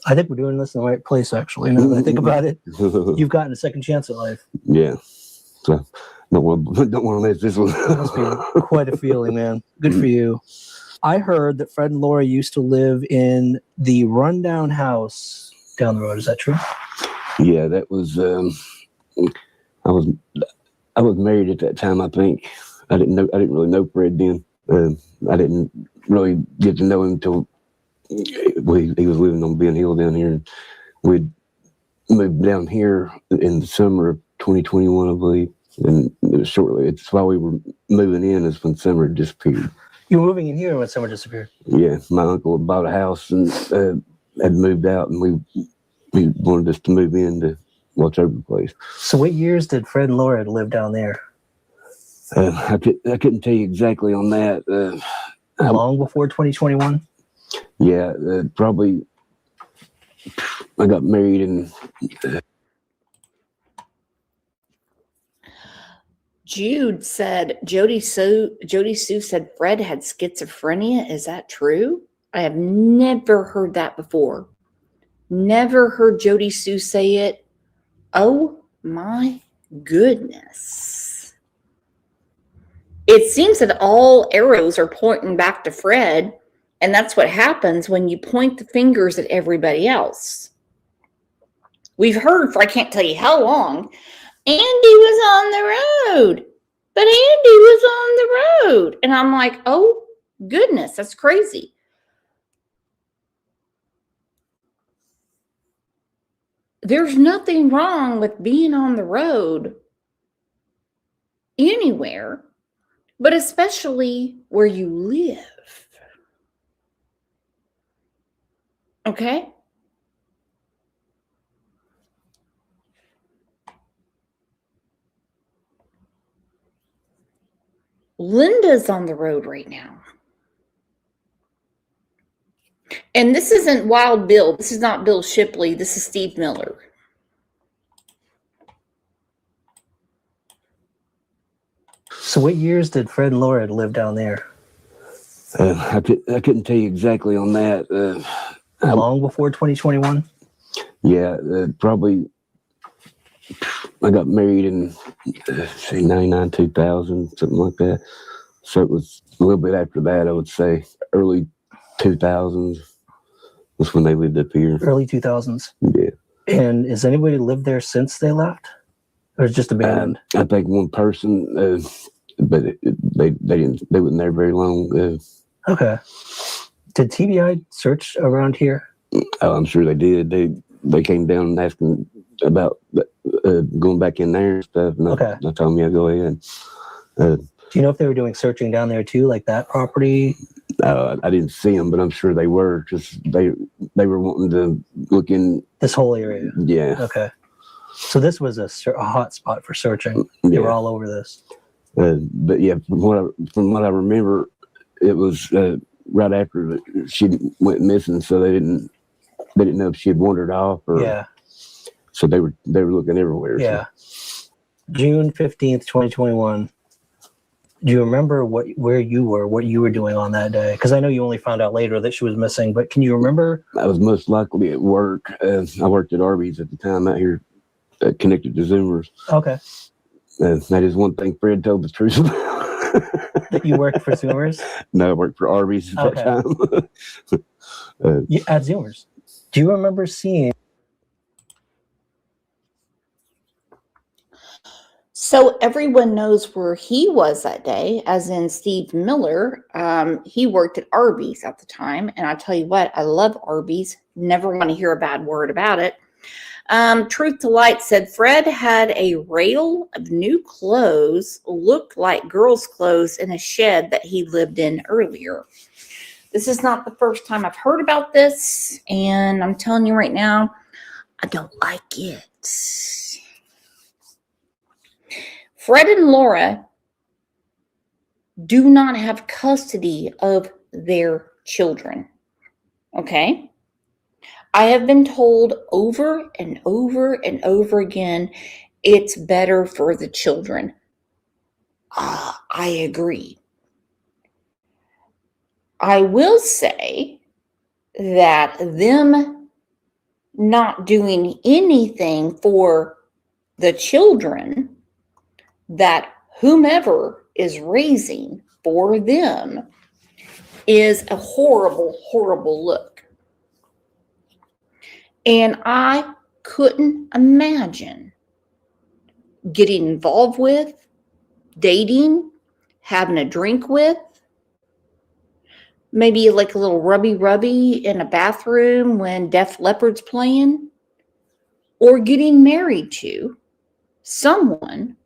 I think we're doing this in the right place, actually. Now that I think about it, you've gotten a second chance at life. Yeah. So don't want to miss this one. That must be quite a feeling, man. Good for you. I heard that Fred and Laura used to live in the rundown house down the road. Is that true? Yeah, that was, I was married at that time, I think. I didn't really know Fred then. I didn't really get to know him until he was living on Ben Hill down here. We'd moved down here in the summer of 2021, I believe. And it was shortly, it's while we were moving in is when Summer disappeared. You were moving in here when Summer disappeared? Yeah, my uncle had bought a house and had moved out, and we wanted us to move in to watch over the place. So what years did Fred and Laura live down there? I couldn't tell you exactly on that. Long before 2021? Yeah, probably. I got married in. Jude said, Jody Sue said Fred had schizophrenia. Is that true? I have never heard that before. Never heard Jody Sue say it. Oh my goodness. It seems that all arrows are pointing back to Fred, and that's what happens when you point the fingers at everybody else. We've heard for I can't tell you how long, Andy was on the road, but Andy was on the road. And I'm like, oh goodness, that's crazy. There's nothing wrong with being on the road anywhere, but especially where you live. Okay? Linda's on the road right now. And this isn't Wild Bill. This is not Bill Shipley. This is Steve Miller. So what years did Fred and Laura live down there? I couldn't tell you exactly on that. Long before 2021? Yeah, probably. I got married in, say, 99, 2000, something like that. So it was a little bit after that, I would say. Early 2000s was when they lived up here. Early 2000s? Yeah. And has anybody lived there since they left? Or is it just abandoned? I think one person, but they weren't there very long. Okay. Did TBI search around here? Oh, I'm sure they did. They came down and asking about going back in there and stuff. And okay. I told them, yeah, go ahead. Do you know if they were doing searching down there too, like that property? I didn't see them, but I'm sure they were. Just they were wanting to look in this whole area. Yeah. Okay. So this was a hot spot for searching. They were all over this. But yeah, from what I remember, it was right after she went missing, so they didn't know if she had wandered off or. Yeah. So they were looking everywhere. Yeah. June 15th, 2021. Do you remember where you were, what you were doing on that day? Because I know you only found out later that she was missing, but can you remember? I was most likely at work. I worked at Arby's at the time out here, connected to Zoomers. Okay. That is one thing Fred told the truth about. That you worked for Zoomers? No, I worked for Arby's at that time. At Zoomers. Do you remember seeing? So everyone knows where he was that day, as in Steve Miller. He worked at Arby's at the time. And I tell you what, I love Arby's. Never want to hear a bad word about it. Truth to Light said Fred had a rail of new clothes, looked like girls' clothes in a shed that he lived in earlier. This is not the first time I've heard about this. And I'm telling you right now, I don't like it. Fred and Laura do not have custody of their children. Okay? I have been told over and over and over again, it's better for the children. I agree. I will say that them not doing anything for the children that whomever is raising for them is a horrible, horrible look. And I couldn't imagine getting involved with, dating, having a drink with, maybe like a little rubby in a bathroom when Def Leppard's playing, or getting married to someone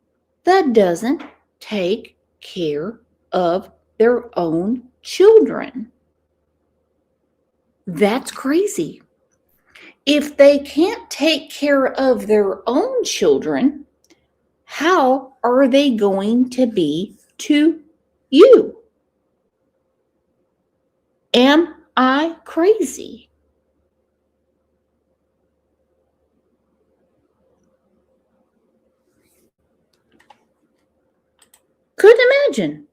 that doesn't take care of their own children. That's crazy. If they can't take care of their own children, how are they going to be to you? Am I crazy? Couldn't imagine.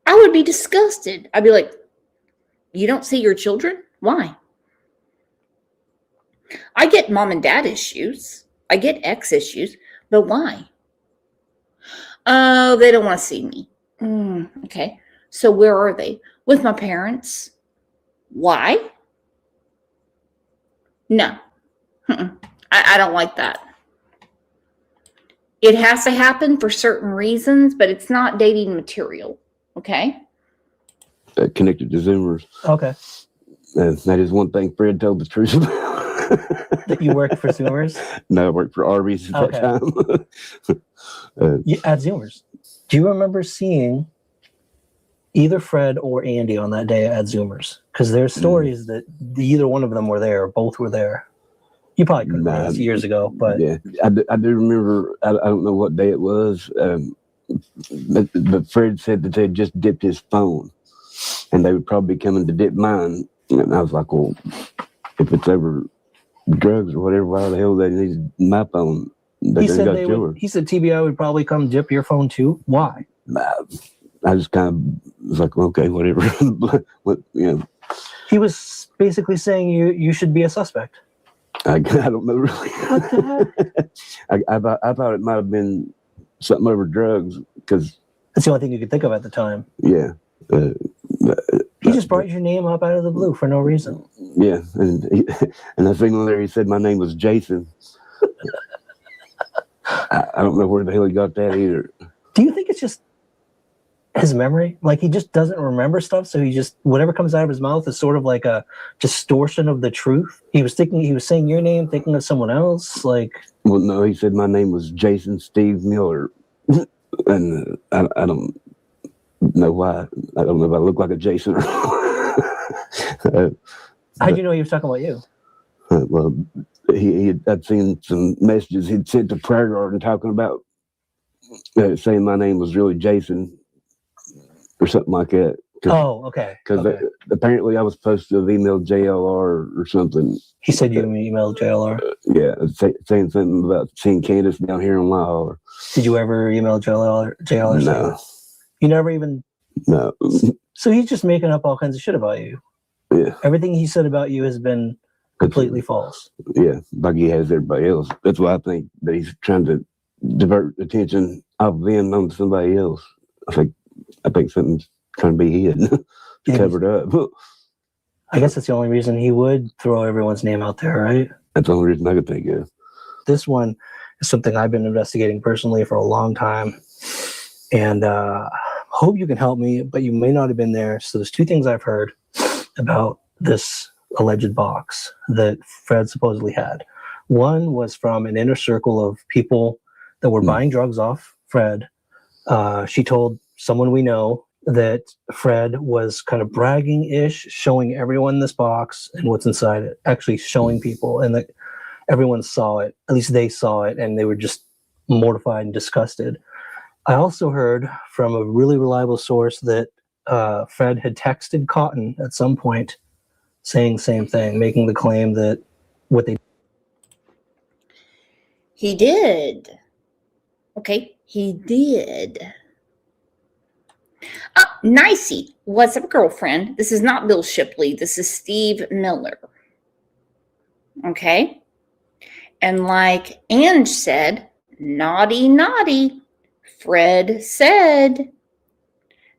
I would be disgusted. I'd be like, you don't see your children? Why? I get mom and dad issues. I get ex issues, but why? Oh, they don't want to see me. Okay. So where are they? With my parents. Why? No. I don't like that. It has to happen for certain reasons, but it's not dating material. Okay? Connected to Zoomers. Okay. That is one thing Fred told the truth about. That you worked for Zoomers? No, I worked for Arby's at that time. At Zoomers. Do you remember seeing either Fred or Andy on that day at Zoomers? Because there's stories that either one of them were there, or both were there. You probably couldn't remember this years ago, but yeah, I do remember. I don't know what day it was, but Fred said that they just dipped his phone, and they would probably be coming to dip mine. And I was like, well, if it's over drugs or whatever, why the hell they need my phone? He said TBI would probably come dip your phone too. Why? I just kind of was like, okay, whatever. He was basically saying you should be a suspect. I don't know really. What the heck? I thought it might have been something over drugs because that's the only thing you could think of at the time. Yeah. He just brought your name up out of the blue for no reason. Yeah, and I think there he said my name was Jason. I don't know where the hell he got that either. Do you think it's just his memory? Like he just doesn't remember stuff, so he just whatever comes out of his mouth is sort of like a distortion of the truth. He was saying your name, thinking of someone else. Like, well, no, he said my name was Jason Steve Miller, and I don't know why. I don't know if I look like a Jason. How'd you know he was talking about you? Well, I'd seen some messages he'd sent to Prayer Garden talking about saying my name was really Jason or something like that. Oh, okay. Because Okay. apparently I was supposed to have emailed JLR or something. He said you emailed JLR. Yeah, saying something about seeing Candace down here on my holler. Did you ever email JLR? JLR saying No, that? You never even. no. So he's just making up all kinds of shit about you. Yeah, Everything he said about you has been completely false. yeah, like he has everybody else. That's why I think that he's trying to divert attention off them onto somebody else. I think something's trying to be hid to cover it up. I guess that's the only reason he would throw everyone's name out there, right? That's the only reason I could think of. This one is something I've been investigating personally for a long time, and hope you can help me, but you may not have been there. So there's two things I've heard about this alleged box that Fred supposedly had. One was from an inner circle of people that were buying drugs off Fred. She told someone we know that Fred was kind of bragging-ish, showing everyone this box and what's inside it, actually showing people, and that everyone saw it. At least they saw it, and they were just mortified and disgusted. I also heard from a really reliable source that Fred had texted Cotton at some point saying same thing, making the claim that what they... He did. Okay, he did. Nicey, what's up, girlfriend? This is not Bill Shipley. This is Steve Miller. Okay? And like Ange said, naughty, naughty. Fred said,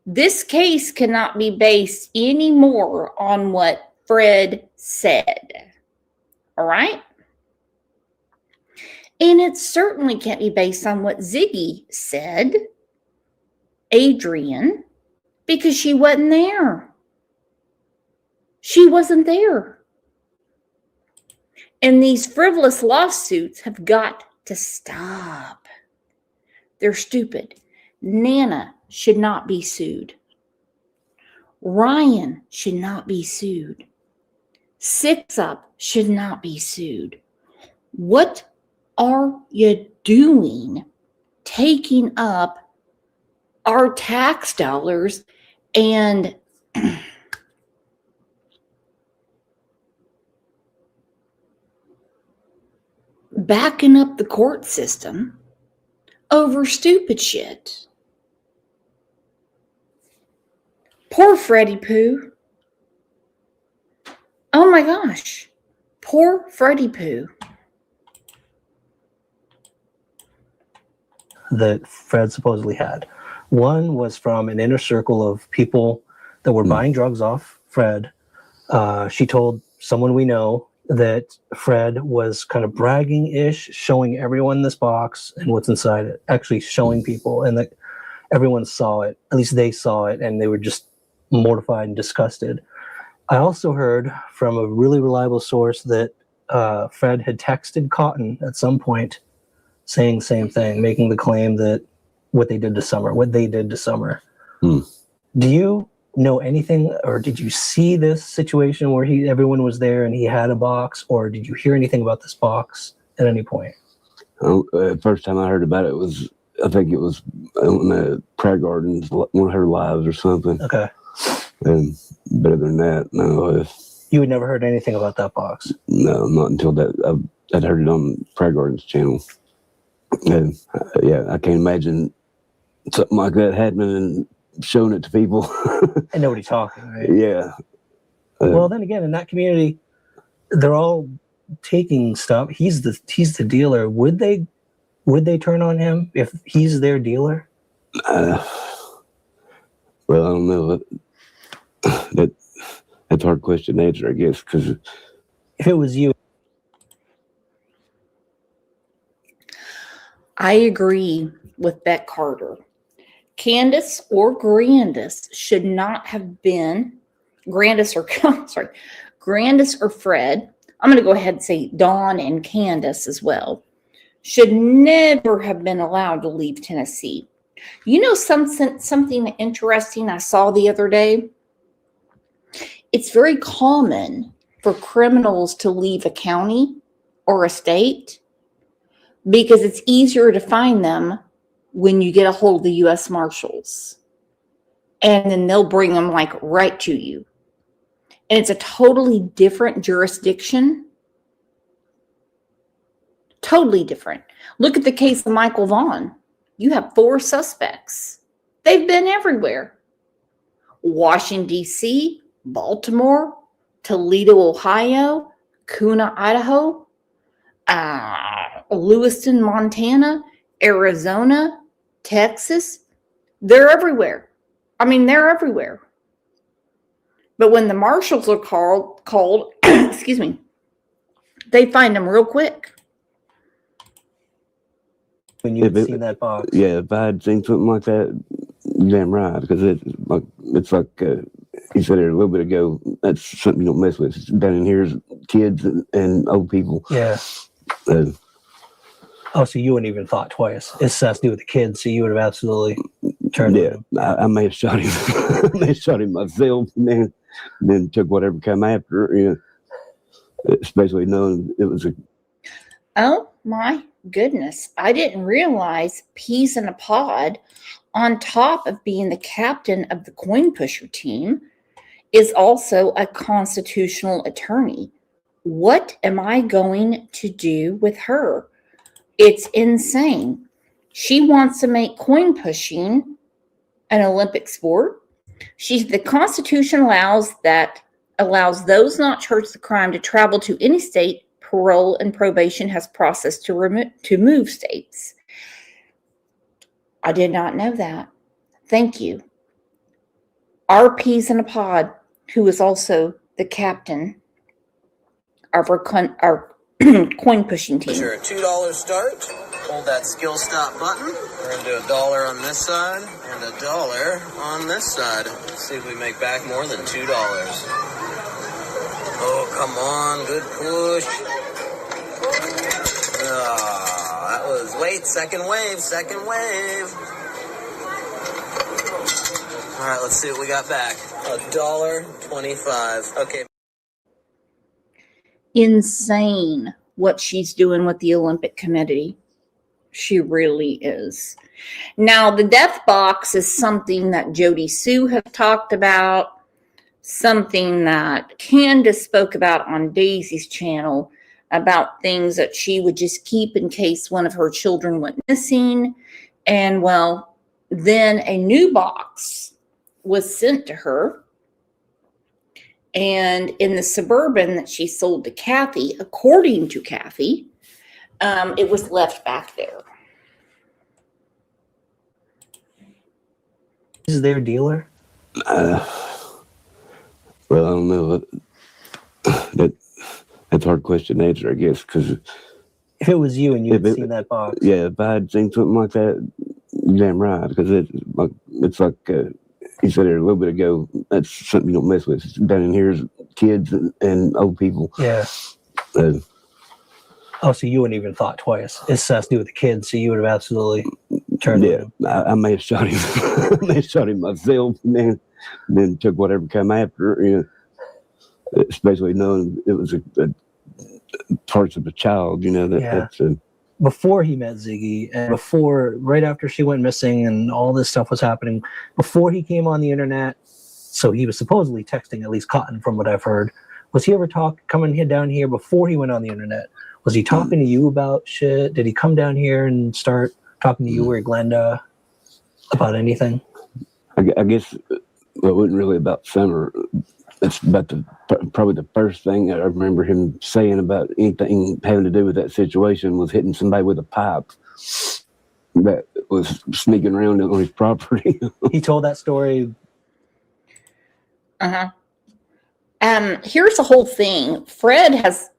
this case cannot be based anymore on what Fred said. All right? And it certainly can't be based on what Ziggy said, Adrian, because she wasn't there. She wasn't there. And these frivolous lawsuits have got to stop. They're stupid. Nana should not be sued. Ryan should not be sued. Six Up should not be sued. What are you doing taking up our tax dollars and backing up the court system over stupid shit? Poor Freddie Pooh. Oh my gosh. Poor Freddie Pooh. That Fred supposedly had. One was from an inner circle of people that were buying drugs off Fred. She told someone we know that Fred was kind of bragging-ish, showing everyone this box and what's inside it, actually showing people, and that everyone saw it. At least they saw it, and they were just mortified and disgusted. I also heard from a really reliable source that Fred had texted Cotton at some point saying same thing, making the claim that what they did to Summer. Do you know anything, or did you see this situation where everyone was there and he had a box, or did you hear anything about this box at any point? First time I heard about it was, I think it was on the Prayer Gardens, one of her lives or something. Okay. And better than that, no. You had never heard anything about that box? No, not until that. I'd heard it on Prayer Gardens channel. And yeah, I can't imagine something like that happening and showing it to people. And nobody talking, right? Yeah. Well, then again, in that community, they're all taking stuff. He's the dealer. Would they turn on him if he's their dealer? Well, I don't know. That's a hard question to answer, I guess, because if it was you. I agree with Beck Carter. Candace or Grandis should not have been, Grandis or Fred, I'm going to go ahead and say Dawn and Candace as well, should never have been allowed to leave Tennessee. You know something interesting I saw the other day? It's very common for criminals to leave a county or a state because it's easier to find them when you get a hold of the U.S. Marshals. and then they'll bring them like right to you. And it's a totally different jurisdiction. Totally different. Look at the case of Michael Vaughn. You have 4 suspects. They've been everywhere. Washington, D.C., Baltimore, Toledo, Ohio, Kuna, Idaho, Lewiston, Montana, Arizona, Texas. They're everywhere. I mean, they're everywhere. But when the marshals are called, excuse me, they find them real quick. When you've seen that box. Yeah, if I had seen something like that, damn right, because it's like you said there a little bit ago, that's something you don't mess with. Down in here's kids and old people. Yeah. Oh, so you wouldn't even thought twice. It has to do with the kids, so you would have absolutely turned on him. I may have shot him. I may have shot him myself, and then took whatever come after, you know, especially knowing it was a... Oh, my goodness. I didn't realize Peas in a Pod, on top of being the captain of the coin pusher team, is also a constitutional attorney. What am I going to do with her? It's insane. She wants to make coin pushing an Olympic sport. The Constitution allows those not charged with the crime to travel to any state parole and probation has process to move states. I did not know that. Thank you. Our Peas in a Pod, who is also the captain of our coin pushing team. Sure, $2 start. Hold that skill stop button. We're gonna do $1 on this side and $1 on this side. Let's see if we make back more than $2. Oh, come on, good push. Oh, that was, wait, second wave. All right, let's see what we got back. $1.25. Okay. Insane what she's doing with the Olympic Committee. She really is. Now, the death box is something that Jody Sue has talked about, something that Candace spoke about on Daisy's channel, about things that she would just keep in case one of her children went missing. And well, then a new box was sent to her. And in the Suburban that she sold to Kathy, according to Kathy, it was left back there. Is their dealer? Well, I don't know. That's a hard question to answer, I guess, because if it was you and you had seen that box. Yeah, if I had seen something like that, damn right, because it's like you said there a little bit ago, that's something you don't mess with. Down in here's kids and old people. Yeah. Oh, so you wouldn't even thought twice. It has to do with the kids, so you would have absolutely turned on him. I may have shot him. I may have shot him myself, and then took whatever come after, you know, especially knowing it was a parts of a child, you know, that's before he met Ziggy and right after she went missing and all this stuff was happening, before he came on the internet, so he was supposedly texting at least Cotton from what I've heard. Was he ever coming down here before he went on the internet? Was he talking to you about shit? Did he come down here and start talking to you or Glenda about anything? I guess it wasn't really about Summer. It's about probably the first thing I remember him saying about anything having to do with that situation was hitting somebody with a pipe that was sneaking around on his property. He told that story. Here's the whole thing. Fred has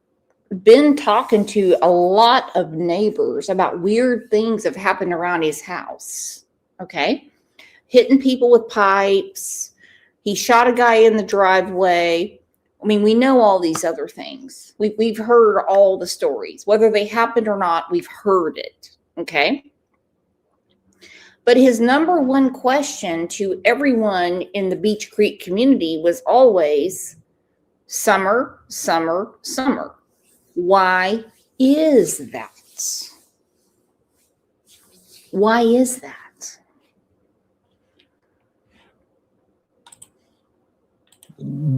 been talking to a lot of neighbors about weird things that have happened around his house. Okay? Hitting people with pipes. He shot a guy in the driveway. I mean, we know all these other things. We've heard all the stories. Whether they happened or not, we've heard it. Okay? But his number one question to everyone in the Beach Creek community was always, Summer, Summer, Summer. Why is that? Why is that?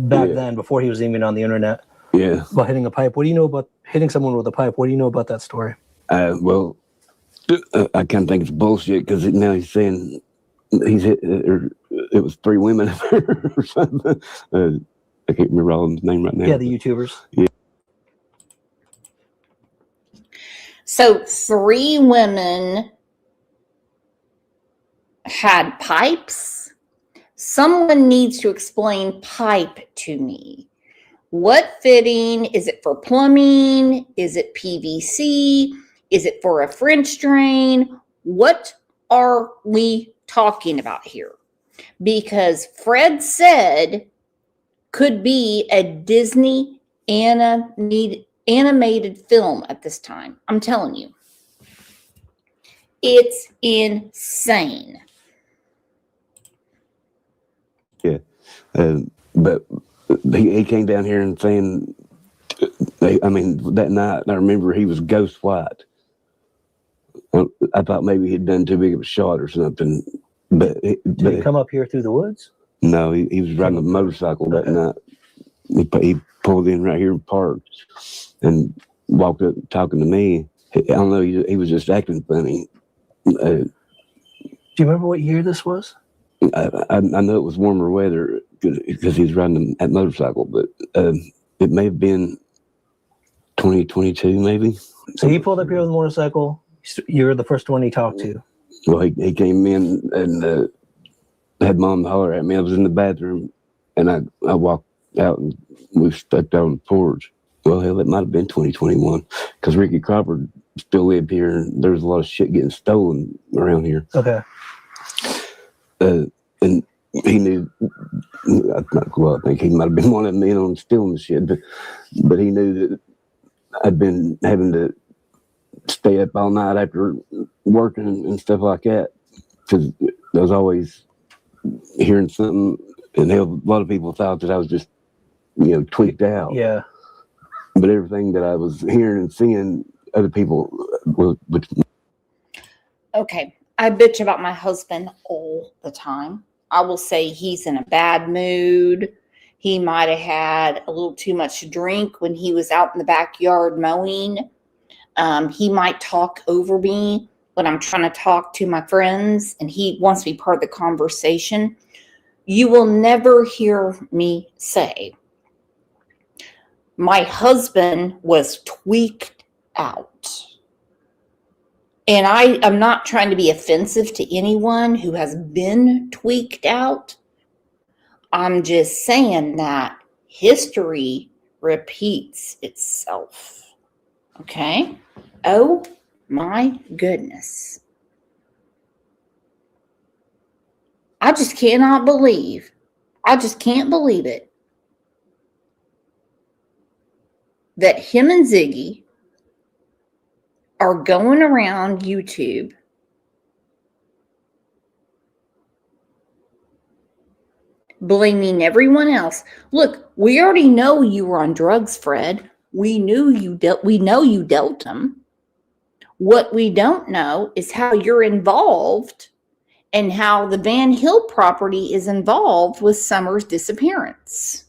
back then, before he was even on the internet. Yeah. About hitting a pipe. What do you know about hitting someone with a pipe? What do you know about that story? Well, I kind of think it's bullshit because now he's saying he's hit, it was 3 women or something. I can't remember all of them name right now. Yeah, the YouTubers. Yeah. So 3 women had pipes. Someone needs to explain pipe to me. What fitting? Is it for plumbing? Is it PVC? Is it for a French drain? What are we talking about here? Because Fred said could be a Disney animated film at this time. I'm telling you. It's insane. Yeah. But he came down here and saying, that night, I remember he was ghost white. I thought maybe he'd done too big of a shot or something. But Did he come up here through the woods? No, he was riding a motorcycle that night. He pulled in right here and parked and walked up talking to me. I don't know, he was just acting funny. Do you remember what year this was? I know it was warmer weather because he was riding that motorcycle, but it may have been 2022 maybe. So he pulled up here with a motorcycle. You're the first one he talked to. Well, he came in and had Mom holler at me. I was in the bathroom and I walked out and we stepped out on the porch. Well, hell, it might have been 2021 because Ricky Crawford still lived here and there's a lot of shit getting stolen around here. Okay. And he knew, I think he might have been one of them in on stealing the shit, but he knew that I'd been having to stay up all night after working and stuff like that because I was always hearing something, and a lot of people thought that I was just, tweaked out. Yeah. But everything that I was hearing and seeing, other people would. Okay, I bitch about my husband all the time. I will say he's in a bad mood. He might have had a little too much to drink when he was out in the backyard mowing. He might talk over me when I'm trying to talk to my friends and he wants to be part of the conversation. You will never hear me say, my husband was tweaked out. And I am not trying to be offensive to anyone who has been tweaked out. I'm just saying that history repeats itself. Okay? Oh my goodness. I just can't believe it that him and Ziggy are going around YouTube blaming everyone else. Look, we already know you were on drugs, Fred. We know you dealt them. What we don't know is how you're involved and how the Van Hill property is involved with Summer's disappearance.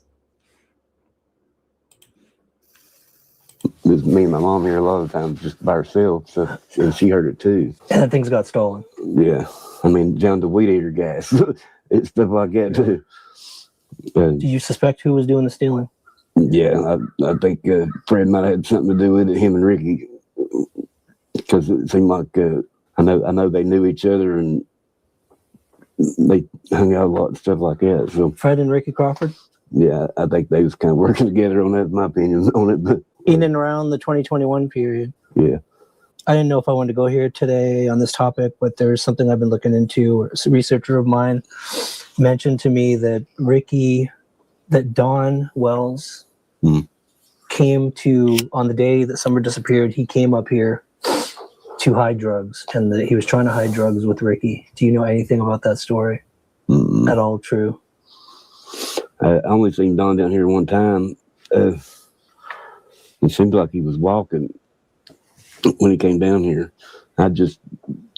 It was me and my mom here a lot of times just by herself, so and she heard it too. And things got stolen. Yeah, I mean, down to weed eater gas and stuff like that too. Do you suspect who was doing the stealing? Yeah, I think Fred might have had something to do with it. Him and Ricky, because it seemed like I know they knew each other and they hung out a lot and stuff like that. So Fred and Ricky Crawford. Yeah, I think they was kind of working together on that. My opinion on it, but in and around the 2021 period. Yeah. I didn't know if I wanted to go here today on this topic, but there's something I've been looking into. A researcher of mine mentioned to me that Don Wells came to, on the day that Summer disappeared, he came up here to hide drugs, and that he was trying to hide drugs with Ricky. Do you know anything about that story? At all true? I only seen Don down here one time. It seemed like he was walking when he came down here. I just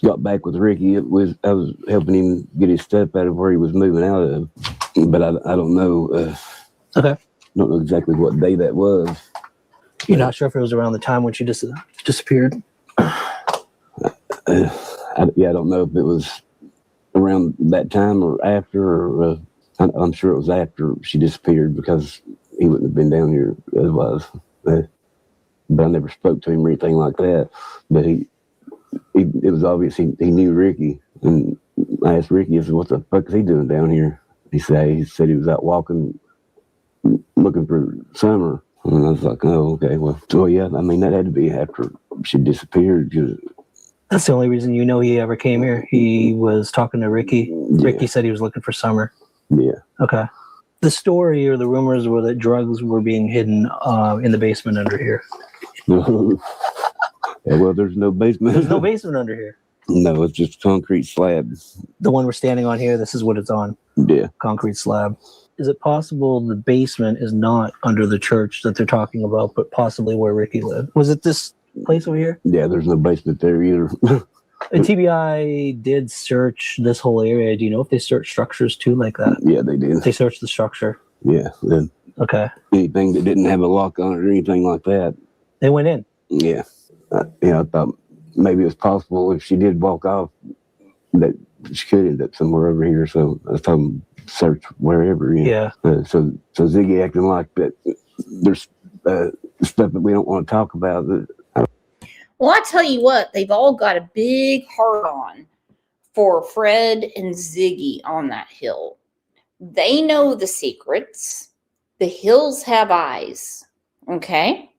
got back with Ricky. I was helping him get his stuff out of where he was moving out of, but I don't know Okay. Don't know exactly what day that was. You're not sure if it was around the time when she disappeared? I don't know if it was around that time or after, or I'm sure it was after she disappeared because he wouldn't have been down here otherwise. But I never spoke to him or anything like that. But it was obvious he knew Ricky, and I asked Ricky, I said, "What the fuck is he doing down here?" He said he was out walking, looking for Summer. And I was like, "Oh, okay, well, so yeah, I mean that had to be after she disappeared." That's the only reason you know he ever came here. He was talking to Ricky. Yeah. Ricky said he was looking for Summer. Yeah. Okay. The story or the rumors were that drugs were being hidden in the basement under here. Yeah, well, there's no basement. There's no basement under here. No, it's just concrete slab. The one we're standing on here, this is what it's on. Yeah. Concrete slab. Is it possible the basement is not under the church that they're talking about, but possibly where Ricky lived? Was it this place over here? Yeah, there's no basement there either. The TBI did search this whole area. Do you know if they searched structures too like that? Yeah, they did. They searched the structure. Yeah. Okay. Anything that didn't have a lock on it or anything like that. They went in. Yeah. I thought maybe it was possible if she did walk off that she could end up somewhere over here. So I told them search wherever. Yeah. So Ziggy acting like that. There's stuff that we don't want to talk about. Well, I tell you what, they've all got a big heart on for Fred and Ziggy on that hill. They know the secrets. The hills have eyes. Okay?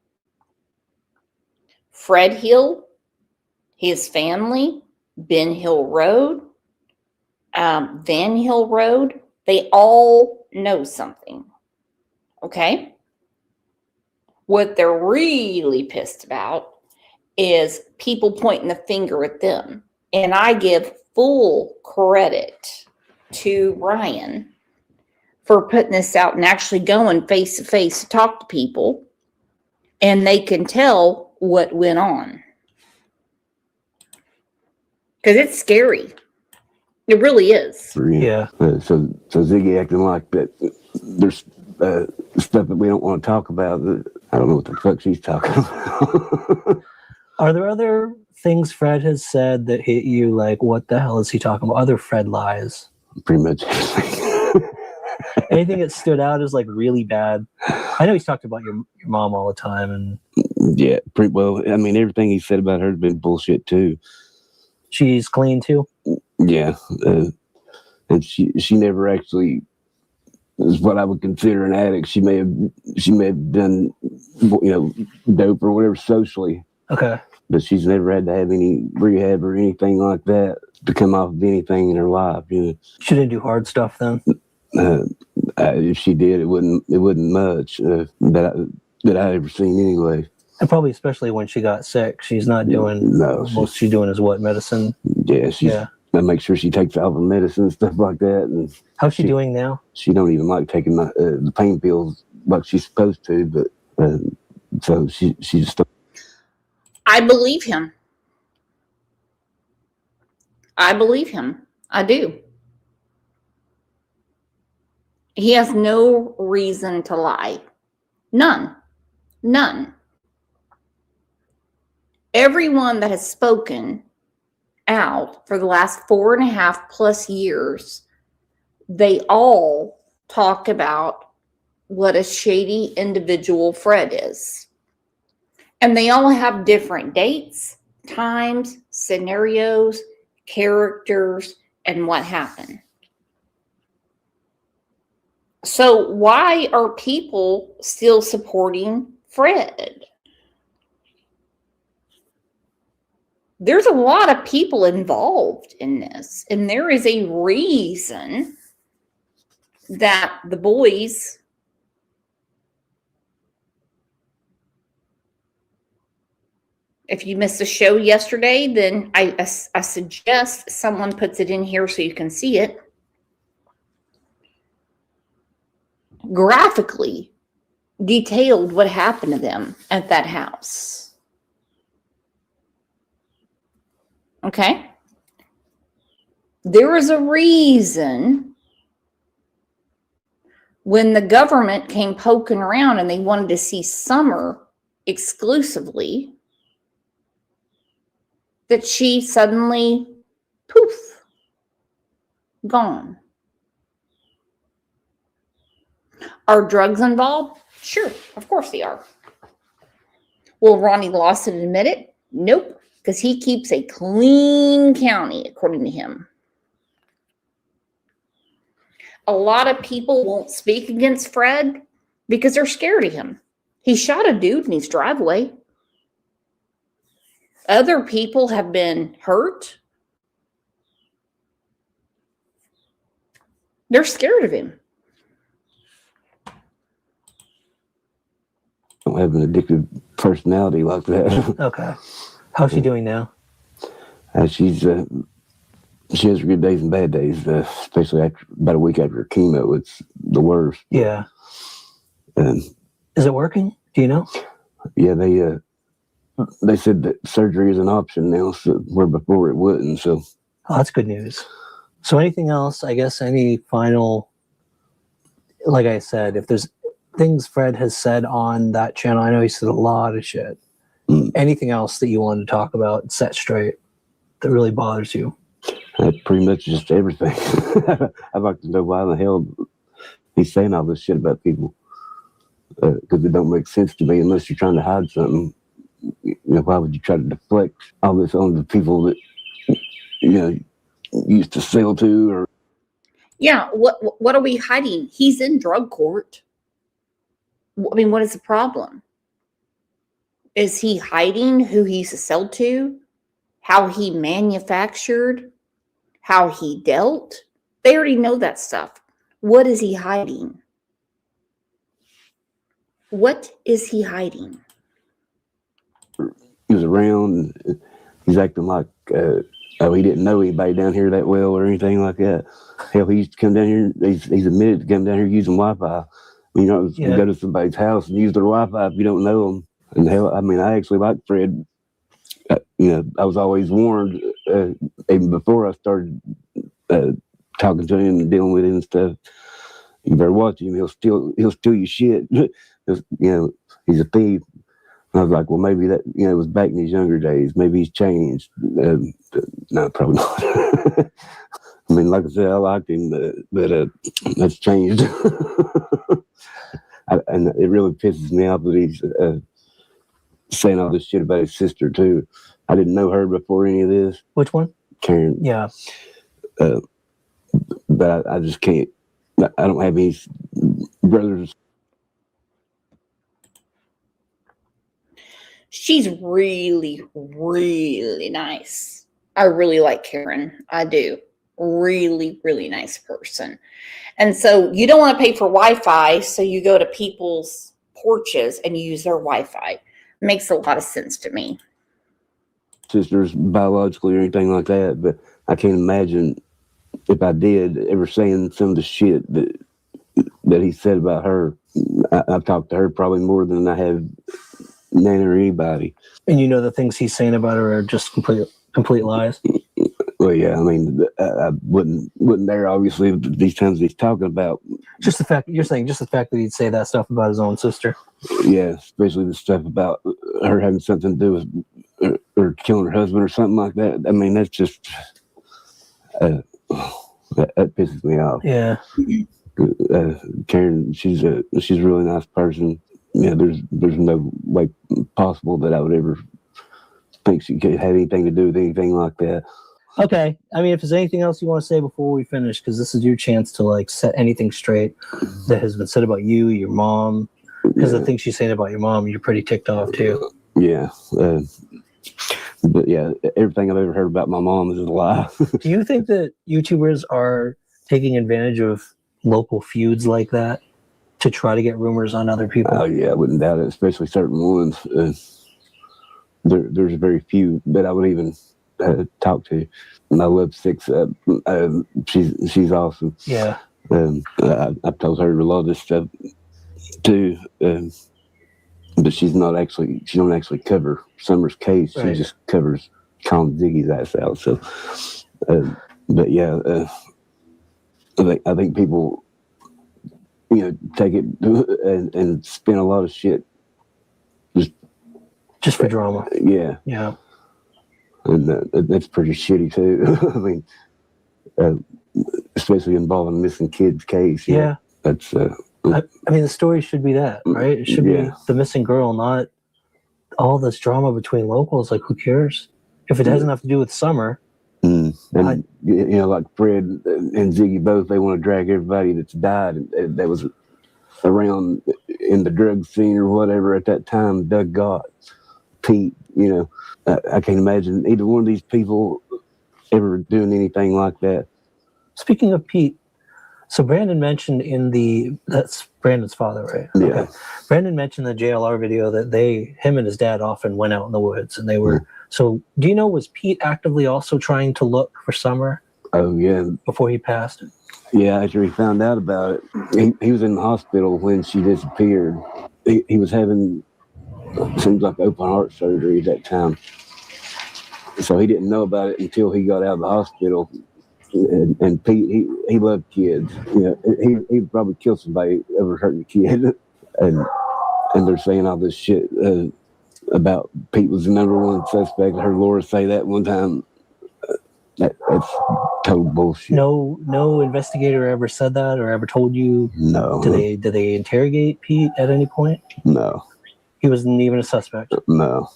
Fred Hill, his family, Ben Hill Road, Van Hill Road, they all know something. Okay? What they're really pissed about is people pointing the finger at them. And I give full credit to Ryan for putting this out and actually going face to face to talk to people. And they can tell what went on. Because it's scary. It really is. Yeah. So Ziggy acting like that. There's stuff that we don't want to talk about. I don't know what the fuck she's talking about. Are there other things Fred has said that hit you like, what the hell is he talking about? Other Fred lies? Pretty much. Anything that stood out is like really bad? I know he's talked about your mom all the time. And yeah, pretty well. I mean, everything he said about her has been bullshit too. She's clean too? Yeah. And she never actually is what I would consider an addict. She may have done, dope or whatever socially. Okay. But she's never had to have any rehab or anything like that to come off of anything in her life. She didn't do hard stuff then? If she did, it wouldn't much that I ever seen anyway. And probably especially when she got sick, she's not doing. No, most she's doing is what, medicine? Yeah, I make sure she takes all her medicine and stuff like that. And how's she doing now? She don't even like taking the pain pills like she's supposed to, but so she just. I believe him. I believe him. I do. He has no reason to lie. None. Everyone that has spoken out for the last 4.5+ years, they all talk about what a shady individual Fred is. And they all have different dates, times, scenarios, characters, and what happened. So why are people still supporting Fred? There's a lot of people involved in this, and there is a reason that the boys if you missed the show yesterday, then I suggest someone puts it in here so you can see it. Graphically detailed what happened to them at that house. Okay? There is a reason When the government came poking around and they wanted to see Summer exclusively, that she suddenly, poof, gone. Are drugs involved? Sure, of course they are. Will Ronnie Lawson admit it? Nope, because he keeps a clean county, according to him. A lot of people won't speak against Fred because they're scared of him. He shot a dude in his driveway. Other people have been hurt. They're scared of him. I don't have an addictive personality like that. Okay. How's she doing now? She has her good days and bad days, especially about a week after her chemo. It's the worst. Yeah. Is it working? Do you know? Yeah, they said that surgery is an option now, so where before it wouldn't. So, oh, that's good news. So, anything else? I guess any final, like I said, if there's things Fred has said on that channel, I know he said a lot of shit. Anything else that you wanted to talk about, set straight, that really bothers you? Pretty much just everything. I'd like to know why the hell he's saying all this shit about people, because it don't make sense to me unless you're trying to hide something. You know, why would you try to deflect all this on the people that used to sell to? Or yeah, what are we hiding? He's in drug court. I mean, what is the problem? Is he hiding who he used to sell to, how he manufactured, how he dealt? They already know that stuff. What is he hiding? What is he hiding? He was around. He's acting like he didn't know anybody down here that well or anything like that. Hell, he used to come down here. He's admitted to come down here using Wi-Fi. You go to somebody's house and use their Wi-Fi if you don't know them. And hell, I mean, I actually like Fred. I was always warned even before I started talking to him and dealing with him and stuff. You better watch him. He'll steal your shit. He's a thief. I was like, well, maybe that, it was back in his younger days. Maybe he's changed. No, probably not. I mean, like I said, I liked him, but that's changed. And it really pisses me off that he's saying all this shit about his sister, too. I didn't know her before any of this. Which one? Karen. Yeah. But I just can't. I don't have any brothers. She's really, really nice. I really like Karen. I do. Really, really nice person. And so you don't want to pay for Wi-Fi, so you go to people's porches and you use their Wi-Fi. Makes a lot of sense to me. Sisters biologically or anything like that, but I can't imagine if I did ever saying some of the shit that he said about her. I've talked to her probably more than I have Nana or anybody. And the things he's saying about her are just complete lies. Well, yeah, I mean, I wouldn't there obviously these times he's talking about. Just the fact that he'd say that stuff about his own sister. Yeah, especially the stuff about her having something to do with or killing her husband or something like that. I mean, that's just that pisses me off. Yeah. Karen, she's a really nice person. Yeah, there's no way possible that I would ever think she could have anything to do with anything like that. Okay. I mean, if there's anything else you want to say before we finish, because this is your chance to set anything straight that has been said about you, your mom, because the things she's saying about your mom, you're pretty ticked off too. Yeah. But yeah, everything I've ever heard about my mom is a lie. Do you think that YouTubers are taking advantage of local feuds like that to try to get rumors on other people? Oh yeah, I wouldn't doubt it, especially certain ones. There's very few that I would even talk to. My love Six, she's awesome. Yeah. I've told her a lot of this stuff too, but she don't actually cover Summer's case. Right. She just covers calling Ziggy's ass out. So, but yeah, I think people take it and spin a lot of shit. Just for drama. Yeah. Yeah. And that's pretty shitty too. I mean, especially involving a missing kids case. Yeah. That's. I mean, the story should be that, right? It should be the missing girl, not all this drama between locals. Like, who cares? If it has enough to do with Summer. And, like Fred and Ziggy both, they want to drag everybody that's died that was around in the drug scene or whatever at that time. Doug Gott, Pete, I can't imagine either one of these people ever doing anything like that. Speaking of Pete, so Brandon mentioned that's Brandon's father, right? Yeah. Okay. Brandon mentioned in the JLR video that him and his dad often went out in the woods, and they were. So, do you know, was Pete actively also trying to look for Summer? Oh yeah. Before he passed. Yeah, after he found out about it, he was in the hospital when she disappeared. He was having seems like open heart surgery at that time, so he didn't know about it until he got out of the hospital. And Pete, he loved kids. He'd probably kill somebody over hurting a kid. And they're saying all this shit about Pete was the number one suspect. I heard Laura say that one time. That's total bullshit. No investigator ever said that or ever told you? No. Did they interrogate Pete at any point? No. He wasn't even a suspect? No.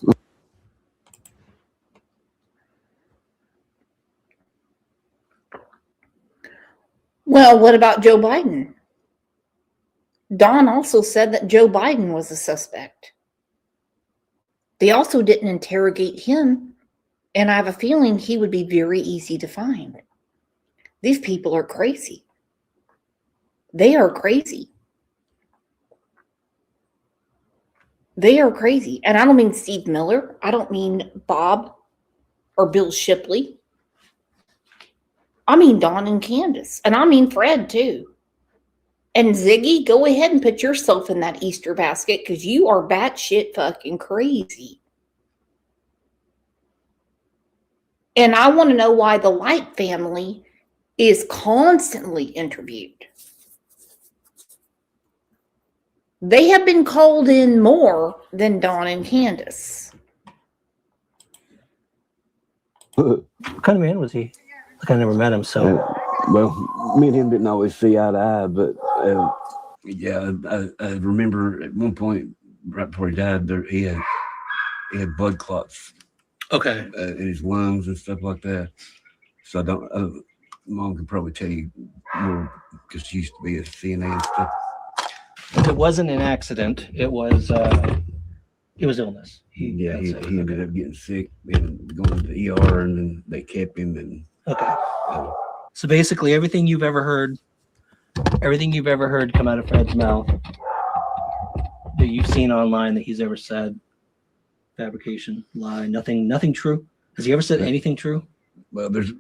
Well, what about Joe Biden? Don also said that Joe Biden was a suspect. They also didn't interrogate him, and I have a feeling he would be very easy to find. These people are crazy. They are crazy. They are crazy. And I don't mean Steve Miller. I don't mean Bob or Bill Shipley. I mean Don and Candace. And I mean Fred, too. And Ziggy, go ahead and put yourself in that Easter basket because you are batshit fucking crazy. And I want to know why the Light family is constantly interviewed. They have been called in more than Don and Candace. What kind of man was he? Like, I never met him, so. Well, me and him didn't always see eye to eye, but I remember at one point right before he died, he had blood clots. Okay. In his lungs and stuff like that. So I don't. Mom can probably tell you more because she used to be a CNA and stuff. It wasn't an accident. It was illness. He ended up getting sick and going to the ER, and then they kept him. And okay. So basically, everything you've ever heard come out of Fred's mouth that you've seen online that he's ever said, fabrication, lie, nothing true. Has he ever said anything true? Well, there's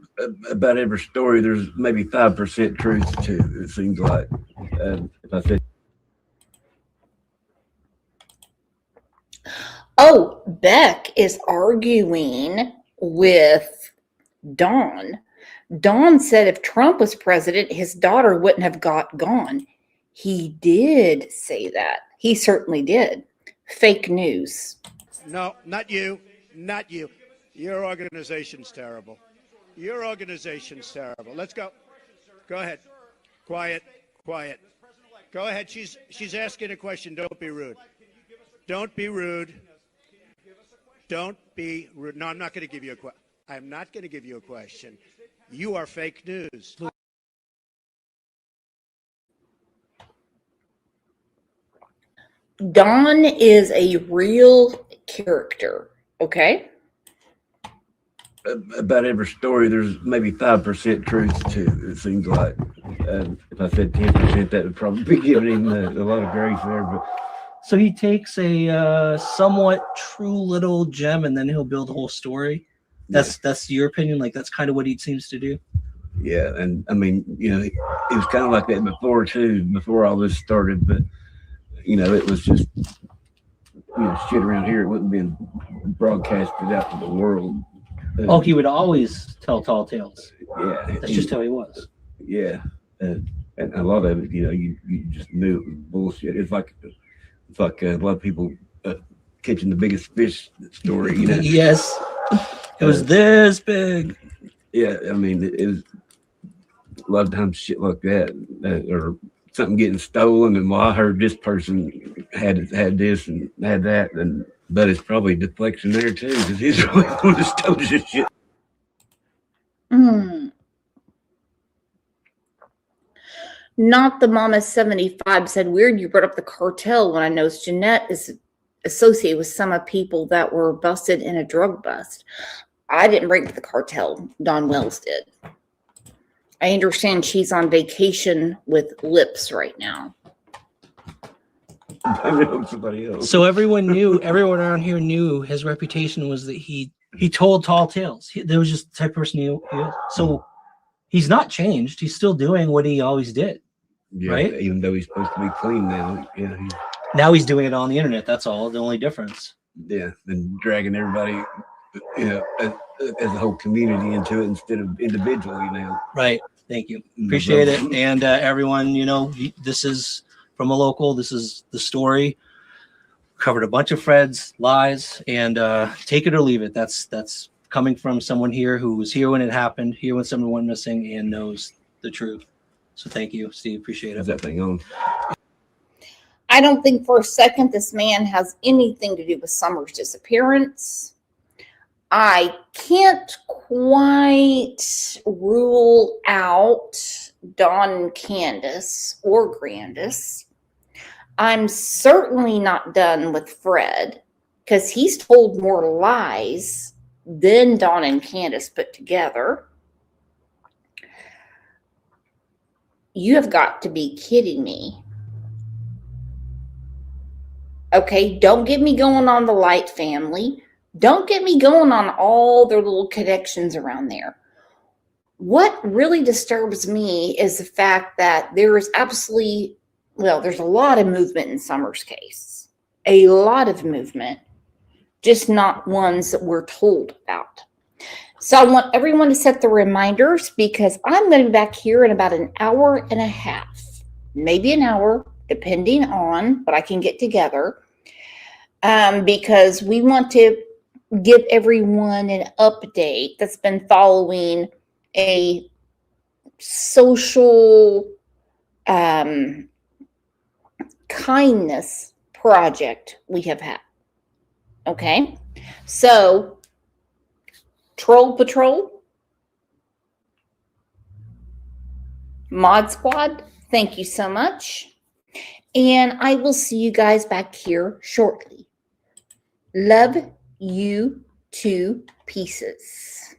about every story. There's maybe 5% truth to. It seems like. If I said. Oh, Beck is arguing with Don. Don said if Trump was president, his daughter wouldn't have gone. He did say that. He certainly did. Fake news. No, not you. Not you. Your organization's terrible. Your organization's terrible. Let's go. Go ahead. Quiet. Go ahead. She's asking a question. Don't be rude. Don't be rude. Don't be rude. No, I'm not going to give you a question. I'm not going to give you a question. You are fake news. Don is a real character, okay? About every story, there's maybe 5% truth to. It seems like. If I said 10%, that would probably be giving him a lot of grace there. But so he takes a somewhat true little gem, and then he'll build a whole story. That's your opinion. Like that's kind of what he seems to do. Yeah, and I mean, it was kind of like that before too. Before all this started, but it was just shit around here. It wasn't being broadcasted out to the world. He would always tell tall tales. Yeah, that's just how he was. Yeah, And a lot of it, you just knew it was bullshit. It's like a lot of people catching the biggest fish story. Yes, it was this big. Yeah, I mean, it was a lot of times shit like that, or something getting stolen. And well, I heard this person had this and had that, but it's probably deflection there too, because he's really the one that stole this shit. Not the Mama 75 said, weird you brought up the cartel when I know Jeanette is associated with some of people that were busted in a drug bust. I didn't bring up the cartel. Don Wells did. I understand she's on vacation with Lips right now. Somebody else. So everyone around here knew his reputation was that he told tall tales. There was just the type of person he is. So he's not changed. He's still doing what he always did. Yeah, right? Even though he's supposed to be clean now. Yeah. Now he's doing it on the internet. That's all. The only difference. Yeah, and dragging everybody, as a whole community into it instead of individually now. Right. Thank you. Appreciate it. And everyone, this is from a local. This is the story. Covered a bunch of Fred's lies, and take it or leave it. That's coming from someone here who was here when it happened, here when someone went missing, and knows the truth. So thank you, Steve. Appreciate it. Is that thing on? I don't think for a second this man has anything to do with Summer's disappearance. I can't quite rule out Dawn and Candace or Grandis. I'm certainly not done with Fred because he's told more lies than Dawn and Candace put together. You have got to be kidding me. Okay, don't get me going on the Light family. Don't get me going on all their little connections around there. What really disturbs me is the fact that there is there's a lot of movement in Summer's case. A lot of movement, just not ones that we're told about. So I want everyone to set the reminders because I'm going to be back here in about an hour and a half, maybe an hour, depending on what I can get together, because we want to give everyone an update that's been following a social kindness project we have had. Okay, so Troll Patrol, Mod Squad, thank you so much. And I will see you guys back here shortly. Love you to pieces.